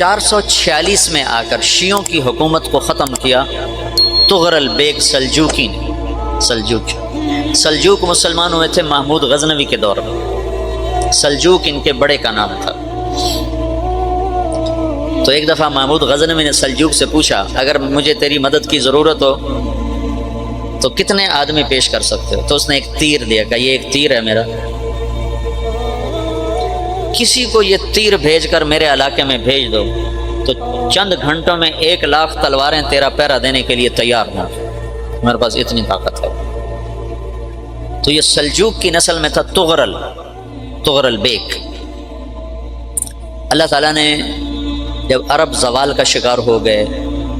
446 میں آ کر شیعوں کی حکومت کو ختم کیا تغرل بیگ سلجوکی نے۔ سلجوک مسلمان ہوئے تھے محمود غزنوی کے دور میں، سلجوک ان کے بڑے کا نام تھا۔ تو ایک دفعہ محمود غزنوی نے سلجوک سے پوچھا اگر مجھے تیری مدد کی ضرورت ہو تو کتنے آدمی پیش کر سکتے ہو؟ تو اس نے ایک تیر دیا، کہا یہ ایک تیر ہے میرا، کسی کو یہ تیر بھیج کر میرے علاقے میں بھیج دو تو چند گھنٹوں میں 1,00,000 تلواریں تیرا پہرا دینے کے لیے تیار ہوں، میرے پاس اتنی طاقت ہے۔ تو یہ سلجوک کی نسل میں تھا تغرل بیگ۔ اللہ تعالیٰ نے جب عرب زوال کا شکار ہو گئے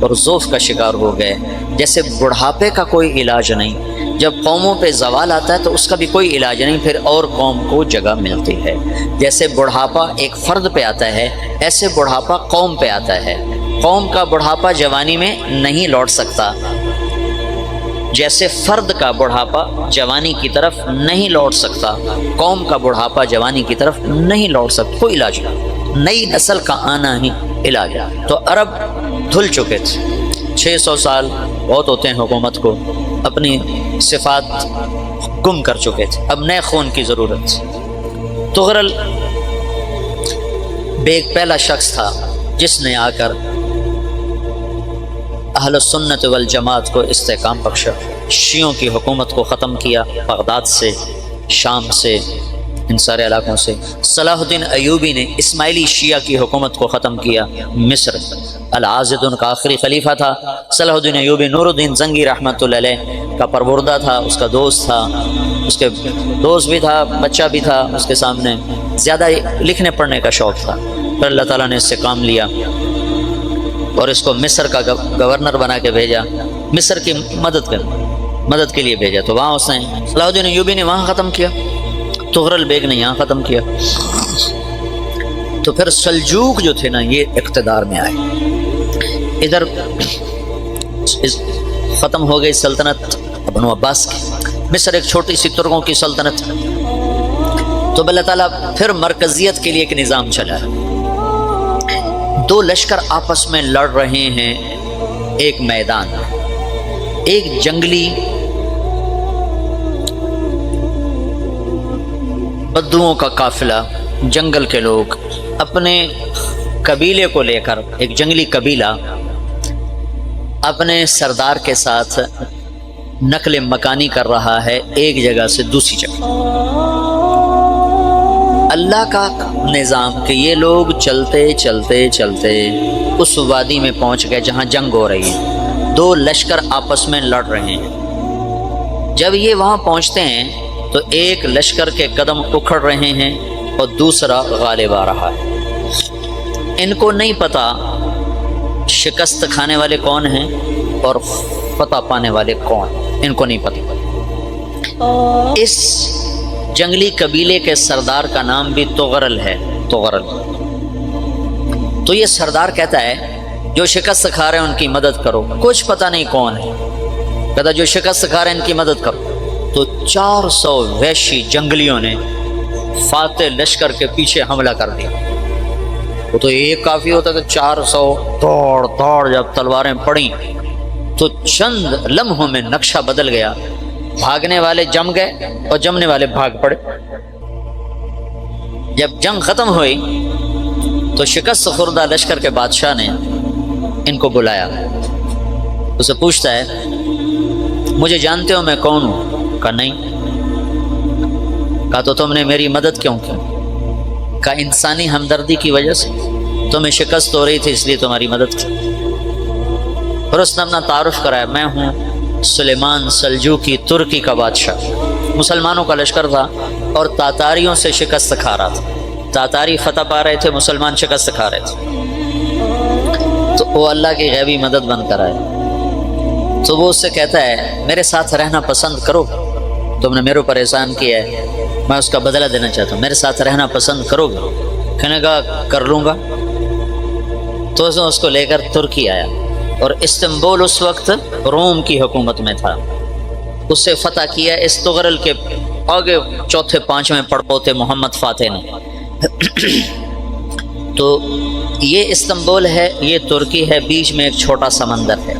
اور ضعف کا شکار ہو گئے، جیسے بڑھاپے کا کوئی علاج نہیں، جب قوموں پہ زوال آتا ہے تو اس کا بھی کوئی علاج نہیں، پھر اور قوم کو جگہ ملتی ہے۔ جیسے بڑھاپا ایک فرد پہ آتا ہے، ایسے بڑھاپا قوم پہ آتا ہے۔ قوم کا بڑھاپا جوانی میں نہیں لوٹ سکتا، جیسے فرد کا بڑھاپا جوانی کی طرف نہیں لوٹ سکتا، قوم کا بڑھاپا جوانی کی طرف نہیں لوٹ سکتا، کوئی علاج نہیں، نئی نسل کا آنا ہی علاج ہے۔ تو عرب دھل چکے تھے، 600 سال بہت ہوتے ہیں حکومت کو، اپنی صفات گم کر چکے تھے، اب نئے خون کی ضرورت تھی۔ تغرل بیگ پہلا شخص تھا جس نے آ کر اہل سنت والجماعت کو استحکام بخشا، شیعوں کی حکومت کو ختم کیا، بغداد سے، شام سے، ان سارے علاقوں سے۔ صلاح الدین ایوبی نے اسماعیلی شیعہ کی حکومت کو ختم کیا، مصر، العاضد ان کا آخری خلیفہ تھا۔ صلاح الدین ایوبی نور الدین زنگی رحمۃ اللہ علیہ کا پروردہ تھا، اس کا دوست تھا، اس کے دوست بھی تھا، بچہ بھی تھا اس کے سامنے، زیادہ لکھنے پڑھنے کا شوق تھا، پھر اللہ تعالیٰ نے اس سے کام لیا اور اس کو مصر کا گورنر بنا کے بھیجا، مصر کی مدد کے لیے بھیجا، تو وہاں اس نے صلاح الدین ایوبی نے وہاں ختم کیا، تغرل بیگ نے یہاں ختم کیا۔ تو پھر سلجوک جو تھے نا یہ اقتدار میں آئے، ادھر ختم ہو گئی سلطنت بنو عباس کی، مصر ایک چھوٹی سی ترکوں کی سلطنت، تو اللہ تعالیٰ پھر مرکزیت کے لیے ایک نظام چلا ہے۔ دو لشکر آپس میں لڑ رہے ہیں ایک میدان، ایک جنگلی بدوؤں کا قافلہ، جنگل کے لوگ اپنے قبیلے کو لے کر، ایک جنگلی قبیلہ اپنے سردار کے ساتھ نقل مکانی کر رہا ہے ایک جگہ سے دوسری جگہ۔ اللہ کا نظام کہ یہ لوگ چلتے چلتے چلتے اس وادی میں پہنچ گئے جہاں جنگ ہو رہی ہے، دو لشکر آپس میں لڑ رہے ہیں۔ جب یہ وہاں پہنچتے ہیں تو ایک لشکر کے قدم اکھڑ رہے ہیں اور دوسرا غالب آ رہا ہے۔ ان کو نہیں پتا شکست کھانے والے کون ہیں اور فتح پانے والے کون، ان کو نہیں پتا۔ اس جنگلی قبیلے کے سردار کا نام بھی تغرل ہے، تغرل۔ تو یہ سردار کہتا ہے جو شکست کھا رہے ہیں ان کی مدد کرو، کچھ پتہ نہیں کون ہے، کہتا جو شکست کھا رہے ہیں ان کی مدد کرو۔ تو 400 وحشی جنگلیوں نے فاتح لشکر کے پیچھے حملہ کر دیا۔ وہ تو ایک کافی ہوتا تھا، 400 دوڑ جب تلواریں پڑیں تو چند لمحوں میں نقشہ بدل گیا، بھاگنے والے جم گئے اور جمنے والے بھاگ پڑے۔ جب جنگ ختم ہوئی تو شکست خوردہ لشکر کے بادشاہ نے ان کو بلایا، اسے پوچھتا ہے مجھے جانتے ہو میں کون ہوں؟ کہا نہیں۔ کہا تو تم نے میری مدد کیوں کی؟ کہا انسانی ہمدردی کی وجہ سے، تمہیں شکست ہو رہی تھی اس لیے تمہاری مدد کی۔ اور اس نے اپنا تعارف کرایا، میں ہوں سلیمان سلجوکی، ترکی کا بادشاہ۔ مسلمانوں کا لشکر تھا اور تاتاریوں سے شکست کھا رہا تھا، تاتاری فتح پا رہے تھے، مسلمان شکست کھا رہے تھے، تو وہ اللہ کی غیبی مدد بن کر آئے۔ تو وہ اس سے کہتا ہے میرے ساتھ رہنا پسند کرو، تم نے میرے اوپر احسان کیا ہے، میں اس کا بدلہ دینا چاہتا ہوں، میرے ساتھ رہنا پسند کرو گے؟ کہنے کا کر لوں گا۔ تو اس کو لے کر ترکی آیا، اور استنبول اس وقت روم کی حکومت میں تھا، اس سے فتح کیا اس تغرل کے آگے چوتھے پانچویں پڑپوتے محمد فاتح نے۔ تو یہ استنبول ہے، یہ ترکی ہے، بیچ میں ایک چھوٹا سمندر ہے،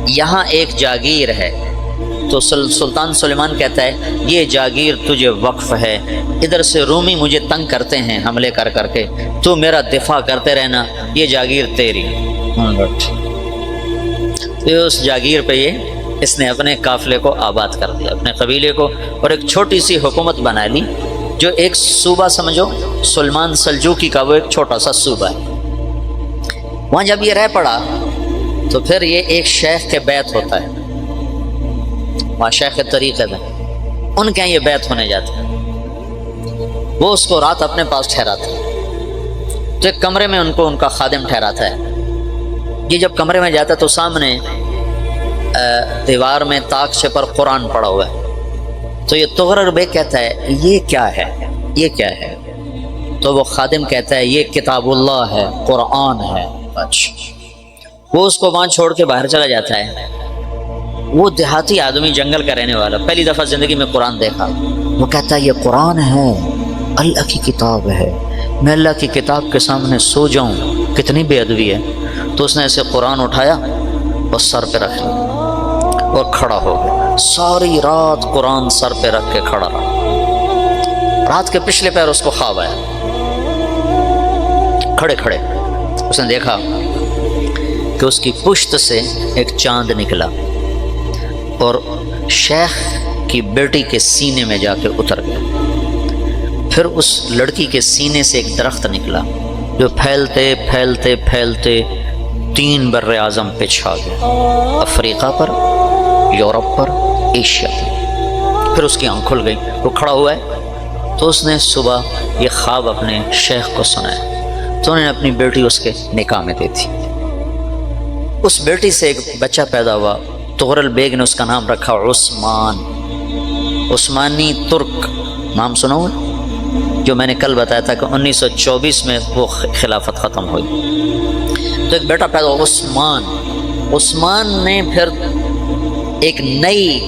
یہاں ایک جاگیر ہے۔ تو سلطان سلیمان کہتا ہے یہ جاگیر تجھے وقف ہے، ادھر سے رومی مجھے تنگ کرتے ہیں حملے کر کر کے، تو میرا دفاع کرتے رہنا، یہ جاگیر تیری۔ تو اس جاگیر پہ اس نے اپنے قافلے کو آباد کر دیا، اپنے قبیلے کو، اور ایک چھوٹی سی حکومت بنا لی، جو ایک صوبہ سمجھو سلمان سلجوقی کا وہ ایک چھوٹا سا صوبہ ہے۔ وہاں جب یہ رہ پڑا تو پھر یہ ایک شیخ کے بیعت ہوتا ہے، وہاں شیخ طریقہ ہے، ان کے یہ بیعت ہونے جاتے ہیں، وہ اس کو رات اپنے پاس ٹھہراتا ہے، تو ایک کمرے میں ان کو ان کا خادم ٹھہراتا ہے۔ یہ جب کمرے میں جاتا ہے تو سامنے دیوار میں تاکچے پر قرآن پڑا ہوا ہے، تو یہ تغرر بیگ کہتا ہے یہ کیا ہے، یہ کیا ہے؟ تو وہ خادم کہتا ہے یہ کتاب اللہ ہے، قرآن ہے۔ اچھا، وہ اس کو وہاں چھوڑ کے باہر چلا جاتا ہے۔ وہ دیہاتی آدمی، جنگل کا رہنے والا، پہلی دفعہ زندگی میں قرآن دیکھا، وہ کہتا ہے یہ قرآن ہے، اللہ کی کتاب ہے، میں اللہ کی کتاب کے سامنے سو جاؤں، کتنی بے ادبی ہے۔ تو اس نے ایسے قرآن اٹھایا اور سر پہ رکھ لیا اور کھڑا ہو گیا، ساری رات قرآن سر پہ رکھ کے کھڑا رہا۔ رات کے پچھلے پہر اس کو خواب آیا، کھڑے کھڑے اس نے دیکھا کہ اس کی پشت سے ایک چاند نکلا اور شیخ کی بیٹی کے سینے میں جا کے اتر گیا۔ پھر اس لڑکی کے سینے سے ایک درخت نکلا جو پھیلتے پھیلتے پھیلتے 3 بر اعظم پہ چھا گیا، افریقہ پر، یورپ پر، ایشیا پر۔ پھر اس کی آنکھ کھل گئی، وہ کھڑا ہوا ہے، تو اس نے صبح یہ خواب اپنے شیخ کو سنایا، تو انہوں نے اپنی بیٹی اس کے نکاح میں دی تھی۔ اس بیٹی سے ایک بچہ پیدا ہوا، تغرل بیگ نے اس کا نام رکھا عثمان، عثمانی ترک نام سنا ہوا، جو میں نے کل بتایا تھا کہ 1924 میں وہ خلافت ختم ہوئی۔ تو ایک بیٹا پیدا ہوا عثمان۔ عثمان نے پھر ایک نئی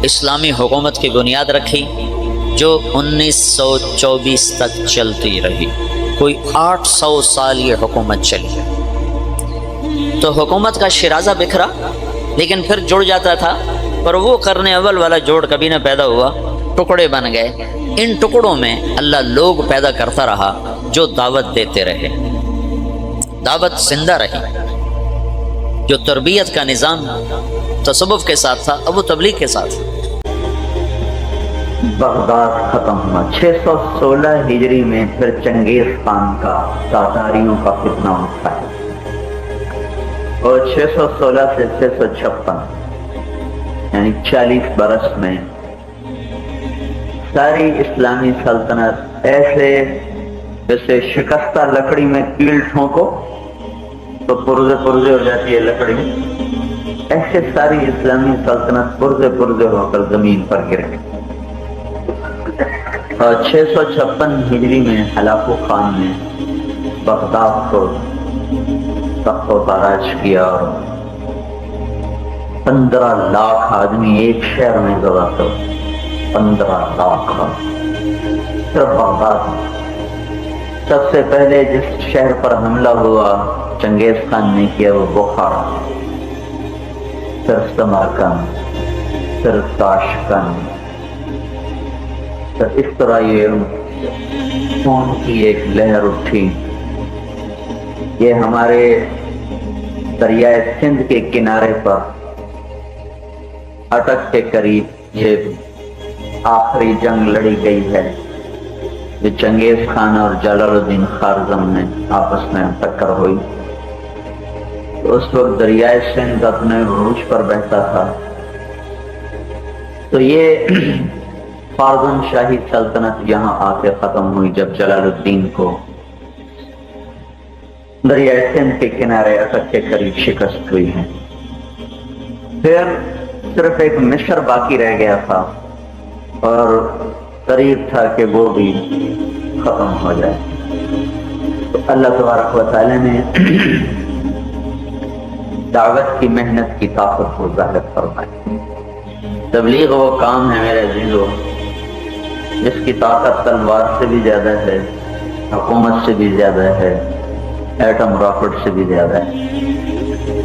اسلامی حکومت کی بنیاد رکھی جو 1924 تک چلتی رہی، کوئی 800 سال یہ حکومت چلی۔ تو حکومت کا شرازہ بکھرا لیکن پھر جڑ جاتا تھا، پر وہ کرنے اول والا جوڑ کبھی نہ پیدا ہوا، ٹکڑے بن گئے۔ ان ٹکڑوں میں اللہ لوگ پیدا کرتا رہا جو دعوت دیتے رہے، دعوت زندہ رہی۔ جو تربیت کا نظام تصوف کے ساتھ تھا، اب وہ تبلیغ کے ساتھ۔ بغداد ختم ہوا 616 ہجری میں، پھر چنگیز خان کا تاتاریوں کا فتنہ اٹھا ہے، اور 616 سے 656 یعنی 40 برس میں ساری اسلامی سلطنت ایسے جیسے شکستہ لکڑی میں کیل ٹھونکو تو پرزے پرزے ہو جاتی ہے لکڑی، ایسے ساری اسلامی سلطنت پرزے پرزے ہو کر زمین پر گر گئی۔ اور 656 ہجری میں ہلاکو خان نے بغداد کو تخت و تاراج کیا اور 15 لاکھ آدمی ایک شہر میں ذبح کر، 15 لاکھ صرف بغداد میں۔ سب سے پہلے جس شہر پر حملہ ہوا چنگیز خان نے کیا وہ بخارا، پھر سمرقند، پھر تاشقند، پھر اس طرح یہ خون کی ایک لہر اٹھی۔ یہ ہمارے دریائے سندھ کے کنارے پر اٹک کے قریب یہ آخری جنگ لڑی گئی ہے، جو چنگیز خان اور جلال الدین خارزم میں آپس میں ٹکر ہوئی۔ اس وقت دریائے سندھ اپنے عروج پر بہتا تھا، تو یہ خارزم شاہی سلطنت یہاں آ کے ختم ہوئی جب جلال الدین کو دریائے سندھ کے کنارے اٹک کے قریب شکست ہوئی ہے۔ پھر صرف ایک مصر باقی رہ گیا تھا اور قریب تھا کہ وہ بھی ختم ہو جائے، تو اللہ تبارک و تعالی نے دعوت کی محنت کی طاقت کو ظاہر فرمائی۔ تبلیغ وہ کام ہے میرے عزیزو جس کی طاقت تلوار سے بھی زیادہ ہے، حکومت سے بھی زیادہ ہے، ایٹم راکٹ سے بھی زیادہ ہے۔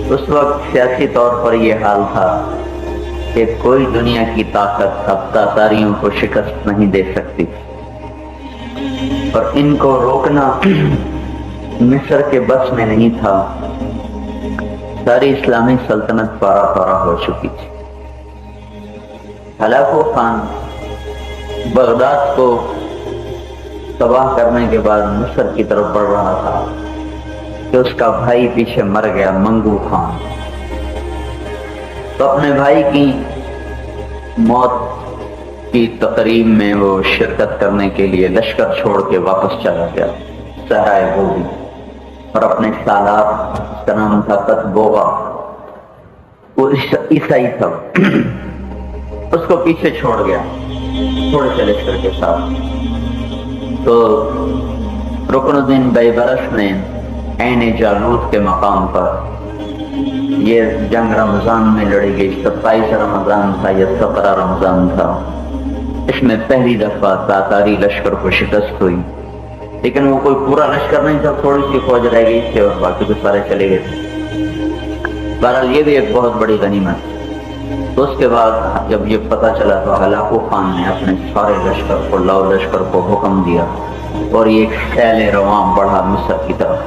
اس وقت سیاسی طور پر یہ حال تھا کہ کوئی دنیا کی طاقت اب تاتاریوں کو شکست نہیں دے سکتی، اور ان کو روکنا مصر کے بس میں نہیں تھا۔ ساری اسلامی سلطنت پارا پارا ہو چکی تھی۔ ہلاکو خان بغداد کو تباہ کرنے کے بعد مصر کی طرف بڑھ رہا تھا کہ اس کا بھائی پیچھے مر گیا، منگو خان۔ تو اپنے بھائی کی موت کی تقریب میں وہ شرکت کرنے کے لیے لشکر چھوڑ کے واپس چلا گیا صحرائے گوبی، اور اپنے سالار، اس کا نام تھا قطبوغا، وہ عیسائی تھا، اس کو پیچھے چھوڑ گیا تھوڑے سے لشکر کے ساتھ۔ تو رکن الدین بیبرس نے عین جالوت کے مقام پر، یہ جنگ رمضان میں لڑی گئی، 27 رمضان تھا یا 17 رمضان تھا، اس میں پہلی دفعہ تاتاری لشکر کو شکست ہوئی، لیکن وہ کوئی پورا لشکر نہیں تھا، تھوڑی سی فوج رہ گئی تھی اور باقی تو سارے چلے گئے تھے۔ بہرحال یہ بھی ایک بہت بڑی غنیمت۔ تو اس کے بعد جب یہ پتہ چلا تو ہلاکو خان نے اپنے سارے لشکر کو، لاؤ لشکر کو حکم دیا، اور یہ ایک خیل رواں بڑھا مصر کی طرف۔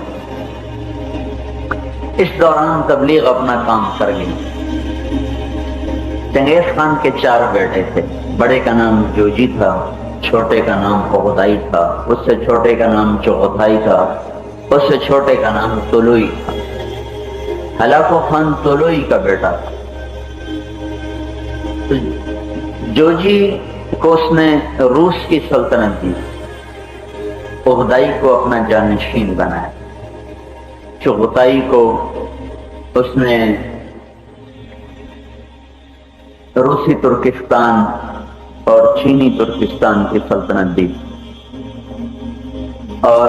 اس دوران تبلیغ اپنا کام کر گئی۔ چنگیز خان کے 4 بیٹے تھے، بڑے کا نام جوجی تھا، چھوٹے کا نام عقدائی تھا، اس سے چھوٹے کا نام چغتائی تھا، اس سے چھوٹے کا نام طلوئی تھا۔ ہلاکو خان طلوئی کا بیٹا تھا۔ جوجی کو اس نے روس کی سلطنت دی، عقدائی کو اپنا جانشین بنایا، چغتائی کو اس نے روسی ترکستان اور چینی ترکستان کی سلطنت دی، اور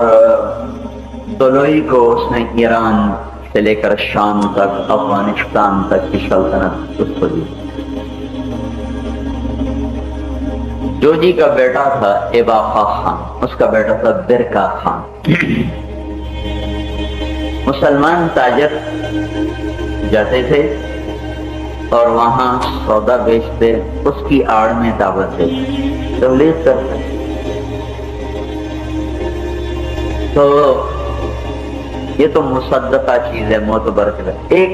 طلوئی کو اس نے ایران سے لے کر شام تک، افغانستان تک کی سلطنت اس کو دی۔ جوجی کا بیٹا تھا ایباقا خان، اس کا بیٹا تھا برکا خان۔ مسلمان تاجر جاتے تھے اور وہاں سودا بیچتے، اس کی آڑ میں دعوت دیتے، تبلیغ کرتے۔ تو یہ تو مصدقہ چیز ہے، معتبر ہے۔ ایک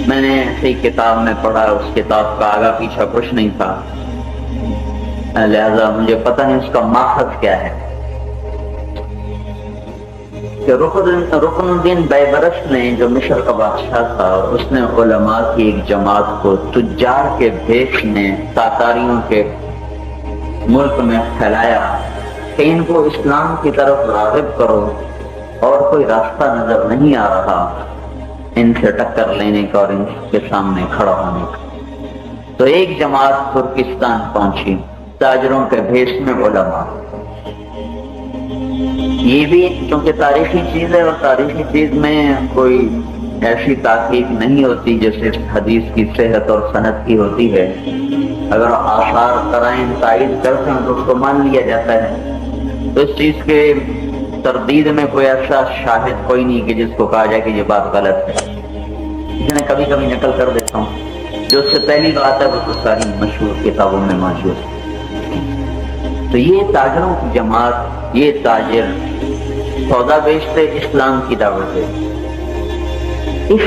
میں نے ایسی کتاب میں پڑھا، اس کتاب کا آگا پیچھا کچھ نہیں تھا، لہذا مجھے پتہ نہیں اس کا ماخذ کیا ہے، کہ رکن الدین بیبرس نے، جو مصر کا بادشاہ تھا، اس نے علماء کی ایک جماعت کو تجار کے بھیس میں تاتاریوں کے ملک میں پھیلایا کہ ان کو اسلام کی طرف راغب کرو، اور کوئی راستہ نظر نہیں آ رہا ان سے ٹکر لینے کا اور ان کے سامنے کھڑا ہونے کا۔ تو ایک جماعت ترکستان پہنچی، تاجروں کے بھیس میں علماء۔ یہ بھی چونکہ تاریخی چیز ہے، اور تاریخی چیز میں کوئی ایسی تحقیق نہیں ہوتی جیسے حدیث کی صحت اور سند کی ہوتی ہے۔ اگر آثار قرائن تائید کرتے ہیں تو اس کو مان لیا جاتا ہے۔ تو اس چیز کے تردید میں کوئی ایسا شاہد کوئی نہیں کہ جس کو کہا جائے کہ یہ بات غلط ہے۔ میں کبھی کبھی نقل کر دیتا ہوں، جو اس سے پہلی بات ہے وہ تو ساری مشہور کتابوں میں موجود ہے۔ تو یہ تاجروں کی جماعت، یہ تاجر سودا بیچتے، اسلام کی دعوت دیتے۔ اس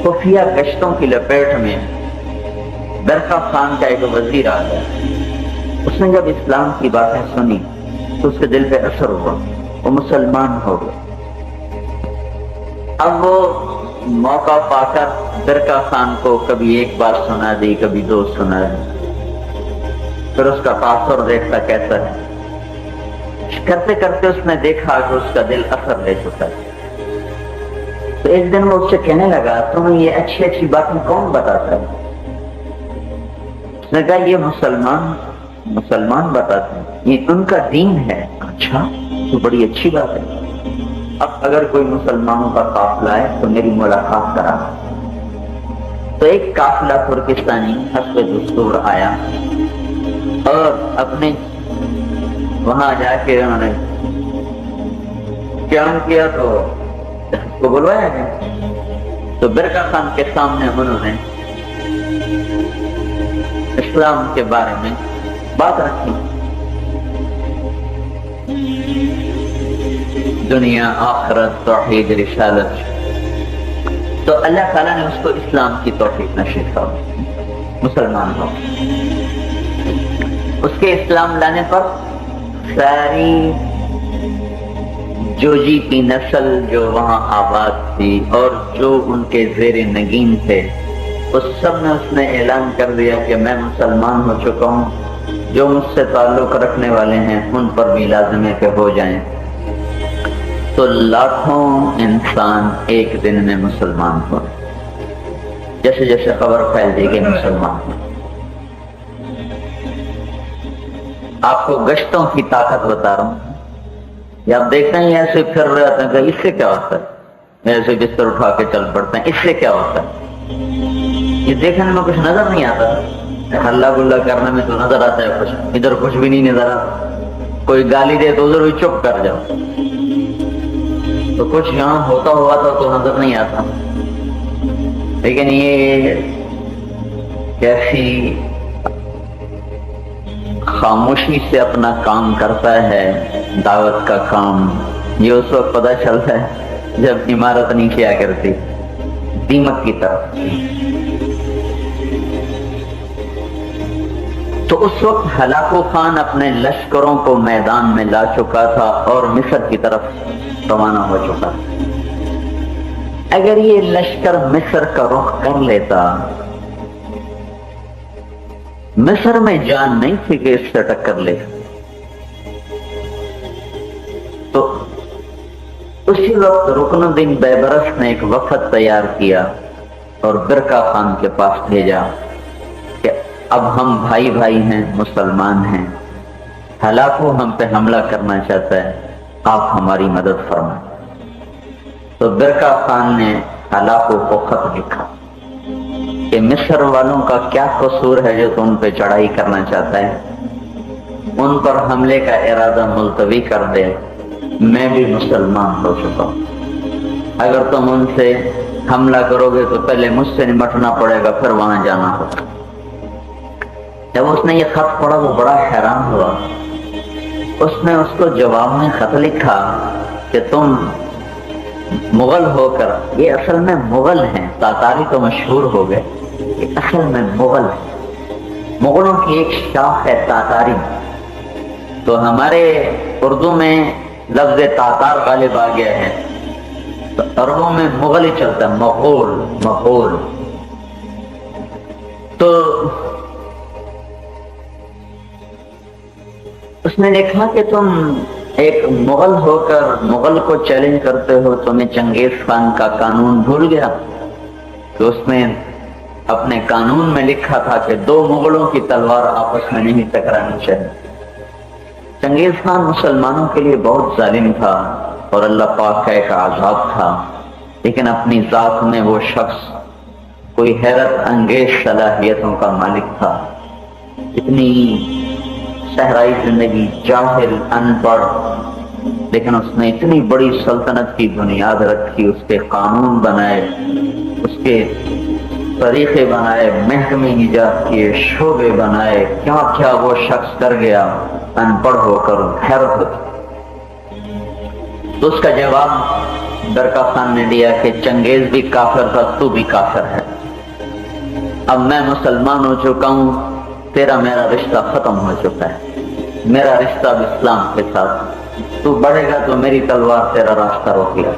خفیہ گشتوں کی لپیٹ میں برکا خان کا ایک وزیر آ گیا۔ اس نے جب اسلام کی باتیں سنی تو اس کے دل پہ اثر ہوا، وہ مسلمان ہو گیا۔ اب وہ موقع پا کر برکا خان کو کبھی ایک بار سنا دی، کبھی 2 سنا دی، پھر اس کا تاثر دیکھتا کیسا ہے۔ کرتے کرتے اس نے دیکھا کہ اس کا دل اثر لے چکا ہے۔ تو ایک دن وہ اس سے کہنے لگا، تمہیں یہ اچھی اچھی باتیں کون بتاتا ہے؟ اس نے کہا یہ مسلمان بتاتے ہیں، یہ ان کا دین ہے۔ اچھا، تو بڑی اچھی بات ہے، اب اگر کوئی مسلمانوں کا قافلہ ہے تو میری ملاقات کرا۔ تو ایک قافلہ ترکستانی حسب دستور آیا، اور اپنے وہاں جا کے انہوں نے قیام کیا تو اس کو بلوایا گیا، تو برقع خان کے سامنے انہوں نے اسلام کے بارے میں بات رکھی، دنیا آخرت توحید رسالت، تو اللہ تعالیٰ نے اس کو اسلام کی توفیق نصیب فرمائی، مسلمان ہو۔ اس کے اسلام لانے پر ساری جوجی کی نسل جو وہاں آباد تھی اور جو ان کے زیر نگین تھے، اس سب نے اس نے اعلان کر دیا کہ میں مسلمان ہو چکا ہوں، جو مجھ سے تعلق رکھنے والے ہیں ان پر بھی لازم ہے کہ ہو جائیں۔ تو لاکھوں انسان ایک دن میں مسلمان ہو، جیسے جیسے خبر پھیلتی گئی مسلمان ہو۔ آپ کو گشتوں کی طاقت بتا رہا ہوں، یا آپ دیکھتے ہیں ایسے پھر رہے ہوتے ہیں کہ اس سے کیا ہوتا ہے، ایسے بستر اٹھا کے چل پڑتے ہیں، اس سے کیا ہوتا ہے؟ یہ دیکھنے میں کچھ نظر نہیں آتا، ہلہ گلہ کرنے میں تو نظر آتا ہے کچھ، ادھر کچھ بھی نہیں نظر آتا، کوئی گالی دے تو ادھر بھی چپ کر جاؤ، تو کچھ یہاں ہوتا ہوا تھا تو نظر نہیں آتا۔ لیکن یہ کیسی خاموشی سے اپنا کام کرتا ہے، دعوت کا کام، یہ اس وقت پتہ چلتا ہے جب عمارت نہیں کیا کرتی، دیمک کی طرف۔ تو اس وقت ہلاکو خان اپنے لشکروں کو میدان میں لا چکا تھا اور مصر کی طرف روانہ ہو چکا تھا۔ اگر یہ لشکر مصر کا رخ کر لیتا، مصر میں جان نہیں تھی کہ اس سے ٹکر لے، تو اسی وقت رکن الدین بیبرس نے ایک وفد تیار کیا اور برقع خان کے پاس بھیجا کہ اب ہم بھائی بھائی ہیں، مسلمان ہیں، ہلاکو ہم پہ حملہ کرنا چاہتا ہے، آپ ہماری مدد فرمائیں۔ تو برقع خان نے ہلاکو کو خط لکھا کہ مصر والوں کا کیا قصور ہے جو تم پہ چڑھائی کرنا چاہتا ہے، ان پر حملے کا ارادہ ملتوی کر دے، میں بھی مسلمان ہو چکا ہوں، اگر تم ان سے حملہ کرو گے تو پہلے مجھ سے نمٹنا پڑے گا، پھر وہاں جانا ہوگا۔ جب اس نے یہ خط پڑھا وہ بڑا حیران ہوا، اس نے اس کو جواب میں خط لکھا کہ تم مغل ہو کر، یہ اصل میں مغل ہیں، تاتاری تو مشہور ہو گئے، یہ اصل میں مغل ہیں، مغلوں کی ایک شاخ ہے تاتاری، تو ہمارے اردو میں لفظ تاتار غالب آ گیا ہے، تو عربوں میں مغل ہی چلتا ہے، مغول مغول۔ تو اس نے لکھا کہ تم ایک مغل ہو کر مغل کو چیلنج کرتے ہو، تمہیں چنگیز خان کا قانون بھول گیا؟ تو اس نے اپنے قانون میں لکھا تھا کہ دو مغلوں کی تلوار آپس میں نہیں ٹکرانی چاہیے۔ چنگیز خان مسلمانوں کے لیے بہت ظالم تھا اور اللہ پاک کا ایک عذاب تھا، لیکن اپنی ذات میں وہ شخص کوئی حیرت انگیز صلاحیتوں کا مالک تھا، اتنی صحرائی زندگی، جاہل، ان پڑھ، لیکن اس نے اتنی بڑی سلطنت کی بنیاد رکھی، اس کے قانون بنائے، اس کے طریقے بنائے، محکمے ایجاد کیے، شعبے بنائے، کیا کیا وہ شخص کر گیا ان پڑھ ہو کر، حیرت ہوتی۔ تو اس کا جواب برقع خان نے دیا کہ چنگیز بھی کافر تھا، تو بھی کافر ہے، اب میں مسلمان ہو چکا ہوں، تیرا میرا رشتہ ختم ہو چکا ہے، میرا رشتہ اب اسلام کے ساتھ، تو بڑھے گا تو میری تلوار تیرا راستہ روکے گا۔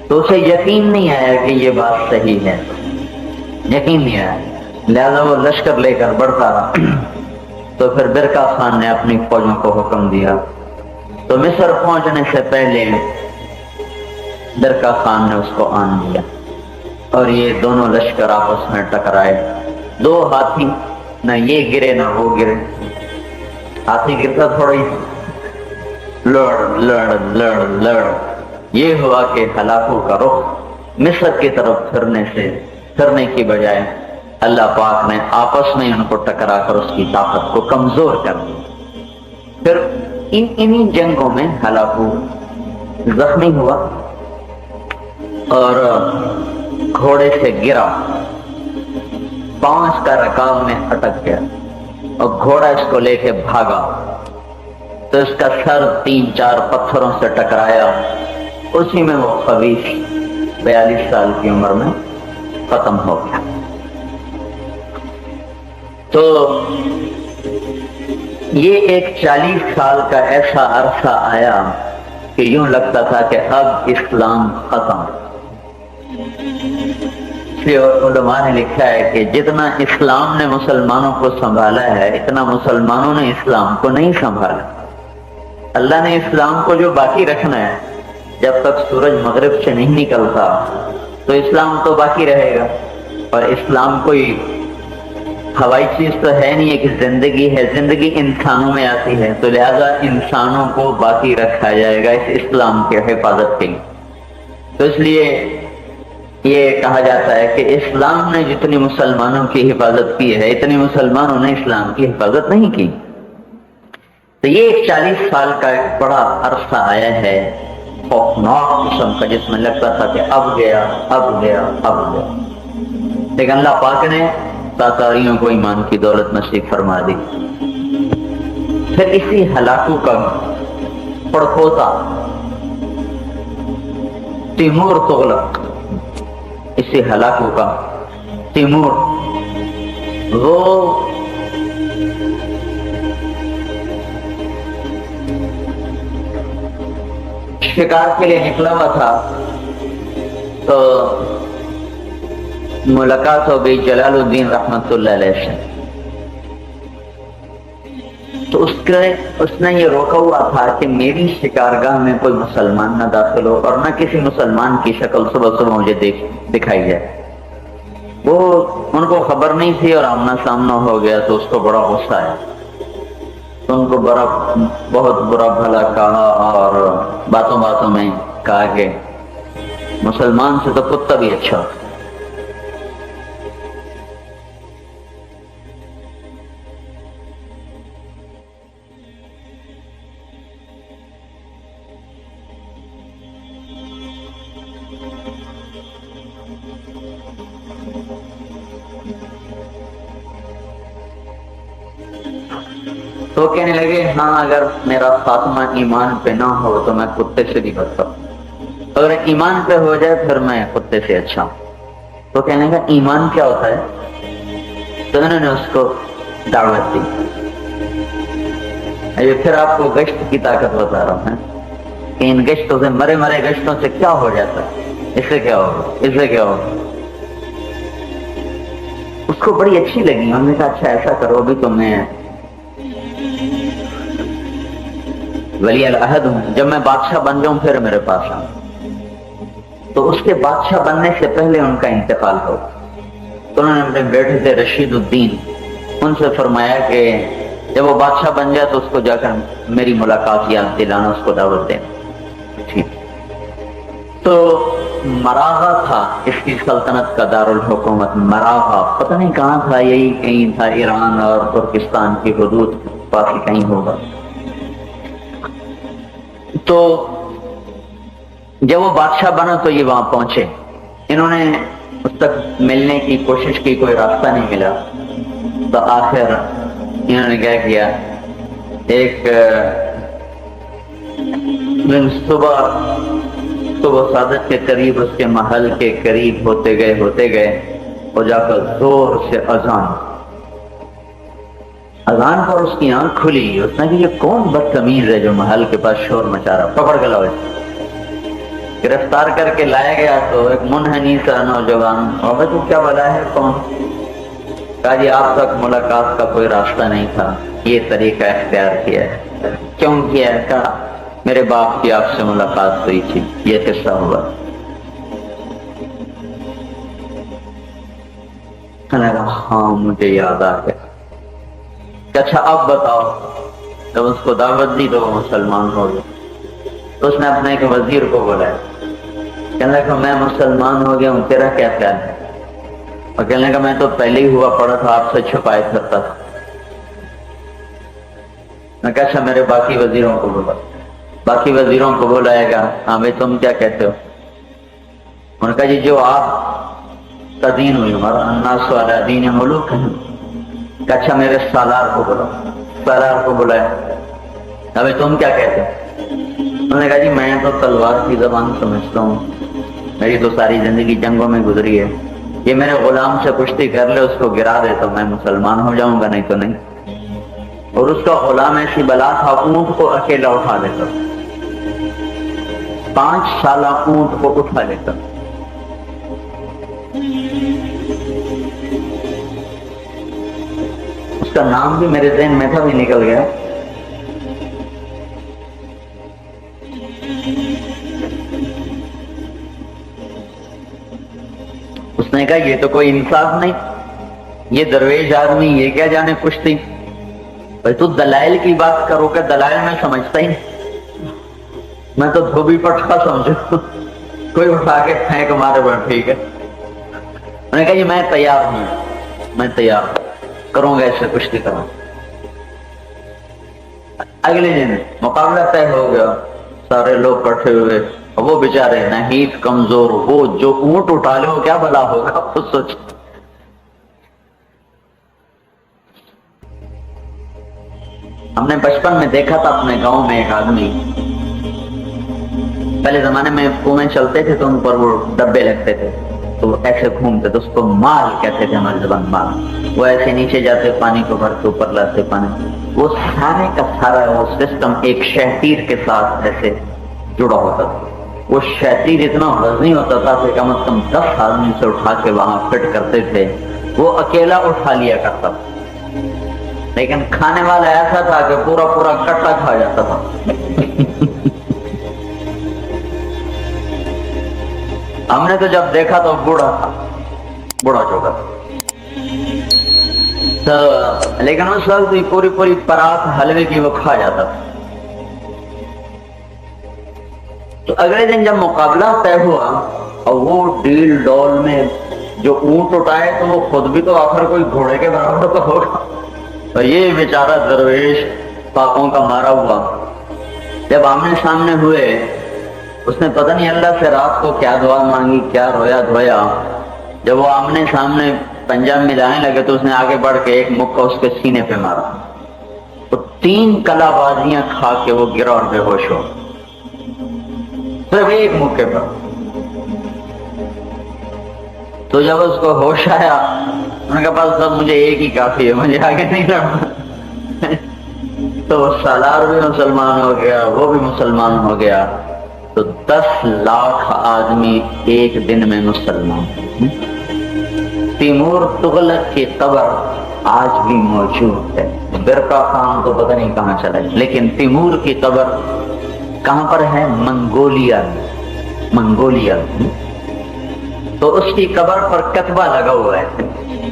تو اسے یقین نہیں آیا کہ یہ بات صحیح ہے، یقین نہیں آیا، لہذا وہ لشکر لے کر بڑھتا رہا۔ تو پھر برقع خان نے اپنی فوجوں کو حکم دیا، تو مصر پہنچنے سے پہلے برقع خان نے اس کو آن لیا اور یہ دونوں لشکر آپس میں ٹکرائے، دو ہاتھی، نہ یہ گرے نہ وہ گرے، ہاتھی گرتا تھوڑا ہی، لڑ لڑ لڑ لڑ، یہ ہوا کہ ہلاکو کا رخ مصر کی طرف پھرنے کی بجائے اللہ پاک نے آپس میں ان کو ٹکرا کر اس کی طاقت کو کمزور کر دیا۔ پھر انہی جنگوں میں ہلاکو زخمی ہوا اور گھوڑے سے گرا، پانچ کا رکاب میں اٹک گیا اور گھوڑا اس کو لے کے بھاگا تو اس کا سر 3-4 پتھروں سے ٹکرایا، اسی میں وہ خبیث 42 سال کی عمر میں ختم ہو گیا۔ تو یہ ایک 40 سال کا ایسا عرصہ آیا کہ یوں لگتا تھا کہ اب اسلام ختم۔ علماء نے لکھا ہے کہ جتنا اسلام نے مسلمانوں کو سنبھالا ہے اتنا مسلمانوں نے اسلام کو نہیں سنبھالا۔ اللہ نے اسلام کو جو باقی رکھنا ہے، جب تک سورج مغرب سے نہیں نکلتا تو اسلام تو باقی رہے گا، اور اسلام کوئی ہوائی چیز تو ہے نہیں ہے کہ زندگی ہے، زندگی انسانوں میں آتی ہے، تو لہذا انسانوں کو باقی رکھا جائے گا اس اسلام کے حفاظت کے لیے۔ تو اس لیے یہ کہا جاتا ہے کہ اسلام نے جتنی مسلمانوں کی حفاظت کی ہے اتنی مسلمانوں نے اسلام کی حفاظت نہیں کی۔ تو یہ ایک 40 سال کا ایک بڑا عرصہ آیا ہے خوفناک قسم کا، جس میں لگتا تھا کہ اب گیا اب گیا اب گیا، لیکن اللہ پاک نے تاتاریوں کو ایمان کی دولت نصیب فرما دی۔ پھر اسی ہلاکو کا پڑپوتا تیمور تغلق، اسی ہلاکو کا تیمور، وہ شکار کے لیے نکلا ہوا تھا تو ملاقات ہو گئی جلال الدین رحمت اللہ علیہ سے۔ تو اس نے یہ روکا ہوا تھا کہ میری شکارگاہ میں کوئی مسلمان نہ داخل ہو اور نہ کسی مسلمان کی شکل صبح صبح مجھے دکھائی جائے۔ وہ ان کو خبر نہیں تھی اور آمنا سامنا ہو گیا تو اس کو بڑا غصہ آیا، تو ان کو بہت برا بھلا کہا اور باتوں باتوں میں کہا کہ مسلمان سے تو کتا بھی اچھا ہوتا۔ تو کہنے لگے ہاں اگر میرا خاتمہ ایمان پہ نہ ہو تو میں کتے سے بھی بدتر ہوں، اگر ایمان پہ ہو جائے پھر میں کتے سے اچھا ہوں۔ تو کہنے لگا ایمان کیا ہوتا ہے؟ تو انہوں نے اس کو دعوت دی۔ پھر آپ کو گشت کی طاقت بتا رہا ہوں کہ ان گشتوں سے مرے گشتوں سے کیا ہو جاتا ہے، اس سے کیا ہوگا، اس سے کیا ہوگا۔ اس کو بڑی اچھی لگی، ہم نے کہا اچھا ایسا کرو بھی تو میں ولی العہد ہوں، جب میں بادشاہ بن جاؤں پھر میرے پاس آؤں۔ تو اس کے بادشاہ بننے سے پہلے ان کا انتقال ہو، تو انہوں نے اپنے بیٹے تھے رشید الدین، ان سے فرمایا کہ جب وہ بادشاہ بن جائے تو اس کو جا کر میری ملاقات یاد دلانا، اس کو دعوت دینا۔ ٹھیک۔ تو مراغہ تھا اس کی سلطنت کا دارالحکومت، مراغہ پتہ نہیں کہاں تھا، یہی کہیں تھا، ایران اور ترکستان کی حدود پاس ہی کہیں ہوگا۔ تو جب وہ بادشاہ بنا تو یہ وہاں پہنچے، انہوں نے اس تک ملنے کی کوشش کی، کوئی راستہ نہیں ملا، تو آخر انہوں نے کیا کیا، ایک صبح صادق کے قریب اس کے محل کے قریب ہوتے گئے اور جا کر زور سے اذان پر اس کی آنکھ کھلی، اس نے کہ یہ کون بدتمیز ہے جو محل کے پاس شور مچا رہا، پکڑ کے لاؤ، گرفتار کر کے لایا گیا۔ تو ایک منحنی سا نوجوان، اور تو کیا بلا ہے، کون؟ کہا جی آپ تک ملاقات کا کوئی راستہ نہیں تھا، یہ طریقہ اختیار کیا ہے۔ کیوں کیا ہے؟ کہا میرے باپ کی آپ سے ملاقات ہوئی تھی، یہ قصہ ہوا۔ کہنے لگا ہاں مجھے یاد آ گیا۔ اچھا اب بتاؤ۔ جب اس کو دعوت دی تو وہ مسلمان ہو گیا۔ تو اس نے اپنے ایک وزیر کو بولا، کہنے لگا میں مسلمان ہو گیا ہوں، تیرا کیا خیال ہے؟ اور کہنے لگا میں تو پہلے ہی ہوا پڑا تھا، آپ سے چھپائے پھرتا تھا۔ میں کہا اچھا میرے باقی وزیروں کو بولا۔ باقی وزیروں کو بلایا گیا، ہاں بھائی تم کیا کہتے ہو؟ انہوں نے کہا جی جو آپ کا دین ہوئی ہمارا الناس والا دین ملوک ہے. کہ اچھا میرے سالار کو بلاؤ. سالار کو بلایا، ابھی تم کیا کہتے ہو؟ انہوں نے کہا جی میں تو تلوار کی زبان سمجھتا ہوں، میری تو ساری زندگی جنگوں میں گزری ہے، یہ میرے غلام سے کشتی کر لے، اس کو گرا دے تو میں مسلمان ہو جاؤں گا، نہیں تو نہیں. اور اس کا غلام ایسی بلا تھا اونٹ کو اکیلا اٹھا لیتا، 5 سالہ اونٹ کو اٹھا لیتا. اس کا نام بھی میرے ذہن میں تھا، بھی نکل گیا. اس نے کہا یہ تو کوئی انصاف نہیں، یہ درویش آدمی یہ کیا جانے کشتی. بھائی تو دلائل کی بات کرو کہ دلائل میں سمجھتا ہی نہیں، میں تو دھوبی پٹھا سمجھو، کوئی اٹھا کے پھینک مارے بڑا ٹھیک ہے. انہوں نے کہا جی میں تیار ہوں، میں تیار کروں گا، ایسے کشتی کروں. اگلے دن مقابلہ طے ہو گیا، سارے لوگ کٹھے ہوئے. وہ بیچارے نحیف کمزور، وہ جو اونٹ اٹھا لے وہ کیا بلا ہوگا خود سوچ. ہم نے بچپن میں دیکھا تھا اپنے گاؤں میں ایک آدمی، پہلے زمانے میں کنویں چلتے تھے تو ان پر وہ ڈبے لگتے تھے تو وہ ایسے گھومتے تھے، اس کو مال کہتے تھے ہماری زبان مال. وہ ایسے نیچے جاتے پانی کو بھرتے اوپر لاتے پانی. وہ سارے کا سارا وہ سسٹم ایک شہتیر کے ساتھ ایسے جڑا ہوتا تھا. وہ شہتیر اتنا وزنی ہوتا تھا کہ کم از کم 10 آدمی سے اٹھا کے وہاں فٹ کرتے تھے. وہ اکیلا اٹھا لیا کرتا تھا، لیکن کھانے والا ایسا تھا کہ پورا پورا کٹا کھا جاتا تھا. ہم نے تو جب دیکھا تو بوڑھا تھا، بوڑھا چوکا تھا تو، لیکن اس وقت پوری پوری پرات حلوے کی وہ کھا جاتا تھا. تو اگلے دن جب مقابلہ طے ہوا اور وہ ڈیل ڈول میں جو اونٹ اٹھائے تو وہ خود بھی تو آخر کوئی گھوڑے کے برابر تو ہوگا، اور یہ بیچارہ درویش پاپوں کا مارا ہوا. جب آمنے سامنے ہوئے اس نے پتہ نہیں اللہ سے رات کو کیا دعا مانگی، کیا رویا دھویا. جب وہ آمنے سامنے پنجہ ملانے لگے تو اس نے آگے بڑھ کے ایک مکہ اس کے سینے پہ مارا تو 3 کلا بازیاں کھا کے وہ گرا اور بے ہوش ہو، صرف ایک موقع پر. تو جب اس کو ہوش آیا ان کے پاس سب مجھے ایک ہی کافی ہے، مجھے آگے نہیں لڑنا. تو سالار بھی مسلمان ہو گیا، وہ بھی مسلمان ہو گیا. تو 10 لاکھ آدمی ایک دن میں مسلمان. تیمور تغلق کی قبر آج بھی موجود ہے. برقع خان تو پتہ نہیں کہاں چلا ہے، لیکن تیمور کی قبر کہاں پر ہے؟ منگولیا. منگولیا. تو اس کی قبر پر کتبہ لگا ہوا ہے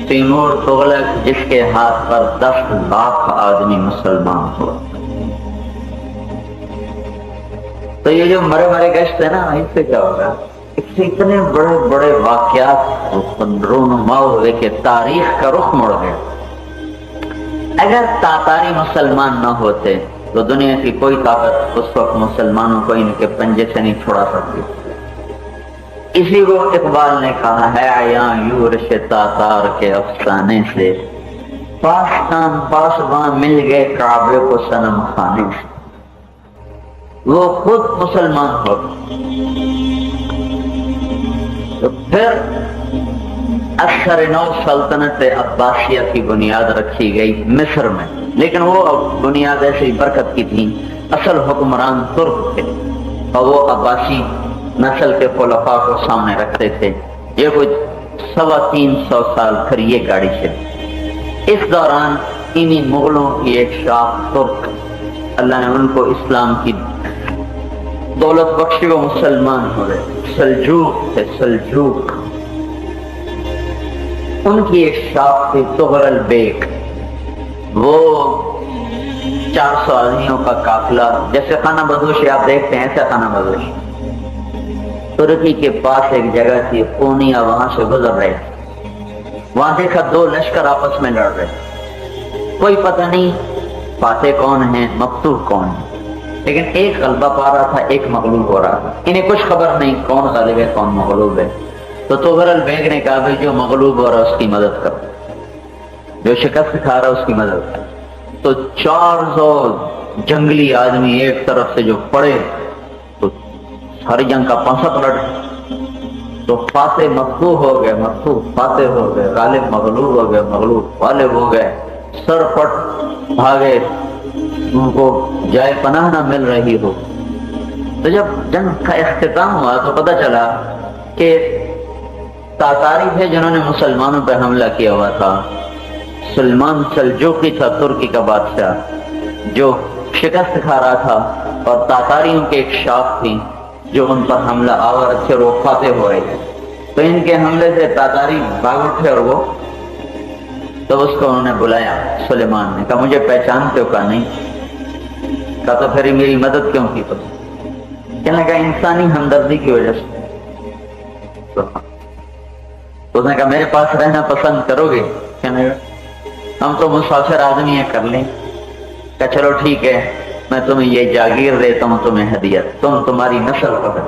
تیمور تغلق، جس کے ہاتھ پر 10 لاکھ آدمی مسلمان ہوا. تو یہ جو مرے مرے گشت ہے نا، اس سے کیا ہوگا؟ اس سے اتنے بڑے بڑے واقعات رونما ہوئے کہ تاریخ کا رخ مڑ گیا. اگر تاتاری مسلمان نہ ہوتے تو دنیا کی کوئی طاقت اس وقت مسلمانوں کو ان کے پنجے سے نہیں چھوڑا سکتی. اسی کو اقبال نے کہا ہے عیاں یورش تاتار کے افسانے سے، پاسبان پاسبان مل گئے کعبے کو صنم خانے سے. وہ خود مسلمان ہو تو پھر اکثر نو سلطنت عباسیہ کی بنیاد رکھی گئی مصر میں، لیکن وہ بنیاد ایسی برکت کی تھی، اصل حکمران ترک تھے اور وہ عباسی نسل کے خلفاء کو سامنے رکھتے تھے. یہ کوئی 350 سال پھر یہ گاڑی چلی. اس دوران انہی مغلوں کی ایک شاخ ترک، اللہ نے ان کو اسلام کی دولت بخشی، وہ مسلمان ہوئے. سلجوق تھے، سلجوق. ان کی ایک شاخ تھی تغرل بیگ. وہ 400 آدمیوں کا قافلہ، جیسے خانہ بدوشی آپ دیکھتے ہیں ایسا خانہ بدوشی. ترکی کے پاس ایک جگہ تھی پونیا، وہاں سے گزر رہے. وہاں دیکھا 2 لشکر آپس میں لڑ رہے، کوئی پتہ نہیں فاتح کون ہے مقتول کون ہے. لیکن ایک غلبہ پا رہا تھا، ایک مغلوب ہو رہا تھا. انہیں کچھ خبر نہیں کون غالب ہے کون مغلوب ہے. تو تغرل بیگ نے کہا بھائی جو مغلوب ہو رہا ہے اس کی مدد کرو، جو شکست کھا رہا ہے اس کی مدد کرو. تو 400 جنگلی آدمی ایک طرف سے جو پڑے تو ہر جنگ کا پانسا پلٹ، تو فاتح مفتوح ہو گئے، مفتوح فاتح ہو گئے، غالب مغلوب ہو گئے، مغلوب غالب ہو گئے. سر پٹ بھاگے، ان کو جائے پناہ نہ مل رہی ہو. تو جب جنگ کا اختتام ہوا تو پتہ چلا کہ تاتاری تھے جنہوں نے مسلمانوں پہ حملہ کیا ہوا تھا. سلمان سلجوقی تھا ترکی کا بادشاہ جو شکست کھا رہا تھا، اور تاتاریوں کے ایک شاخ تھی جو ان پر حملہ آور تھے اور وہ فاتح ہو رہے تھے. تو ان کے حملے سے تاتاری بھاگ اٹھے اور وہ تو اس کو انہوں نے بلایا. سلیمان نے کہا مجھے پہچانتے ہو؟ کہا نہیں. کہا تو پھر میری مدد کیوں کی تم؟ کہنے لگا انسانی ہمدردی کی وجہ سے. تو اس نے کہا میرے پاس رہنا پسند کرو گے؟ کہنے لگا ہم تو مسافر آدمی ہیں، کر لیں. کہا چلو ٹھیک ہے، میں تمہیں یہ جاگیر دیتا ہوں، تمہیں ہدیت، تمہاری نسل پکڑ.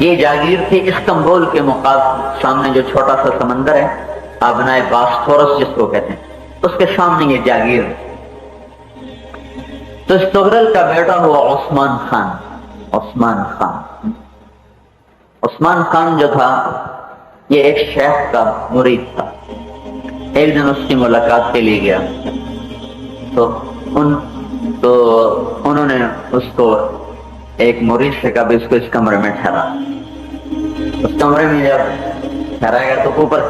یہ جاگیر تھی استنبول کے مقابل سامنے جو چھوٹا سا سمندر ہے، آبنائے باسفورس جس کو کہتے ہیں، اس کے سامنے یہ جاگیر. تو اس تغرل کا بیٹا ہوا عثمان خان. عثمان خان، عثمان خان جو تھا یہ ایک شیخ کا مرید تھا. ایک دن اس کی ملاقات کے لیے گیا تو انہوں نے اس کو ایک مرید سے کہا بھی اس کو اس کمرے میں ٹھہرا. اس کمرے میں جب ٹھہرایا گیا تو اوپر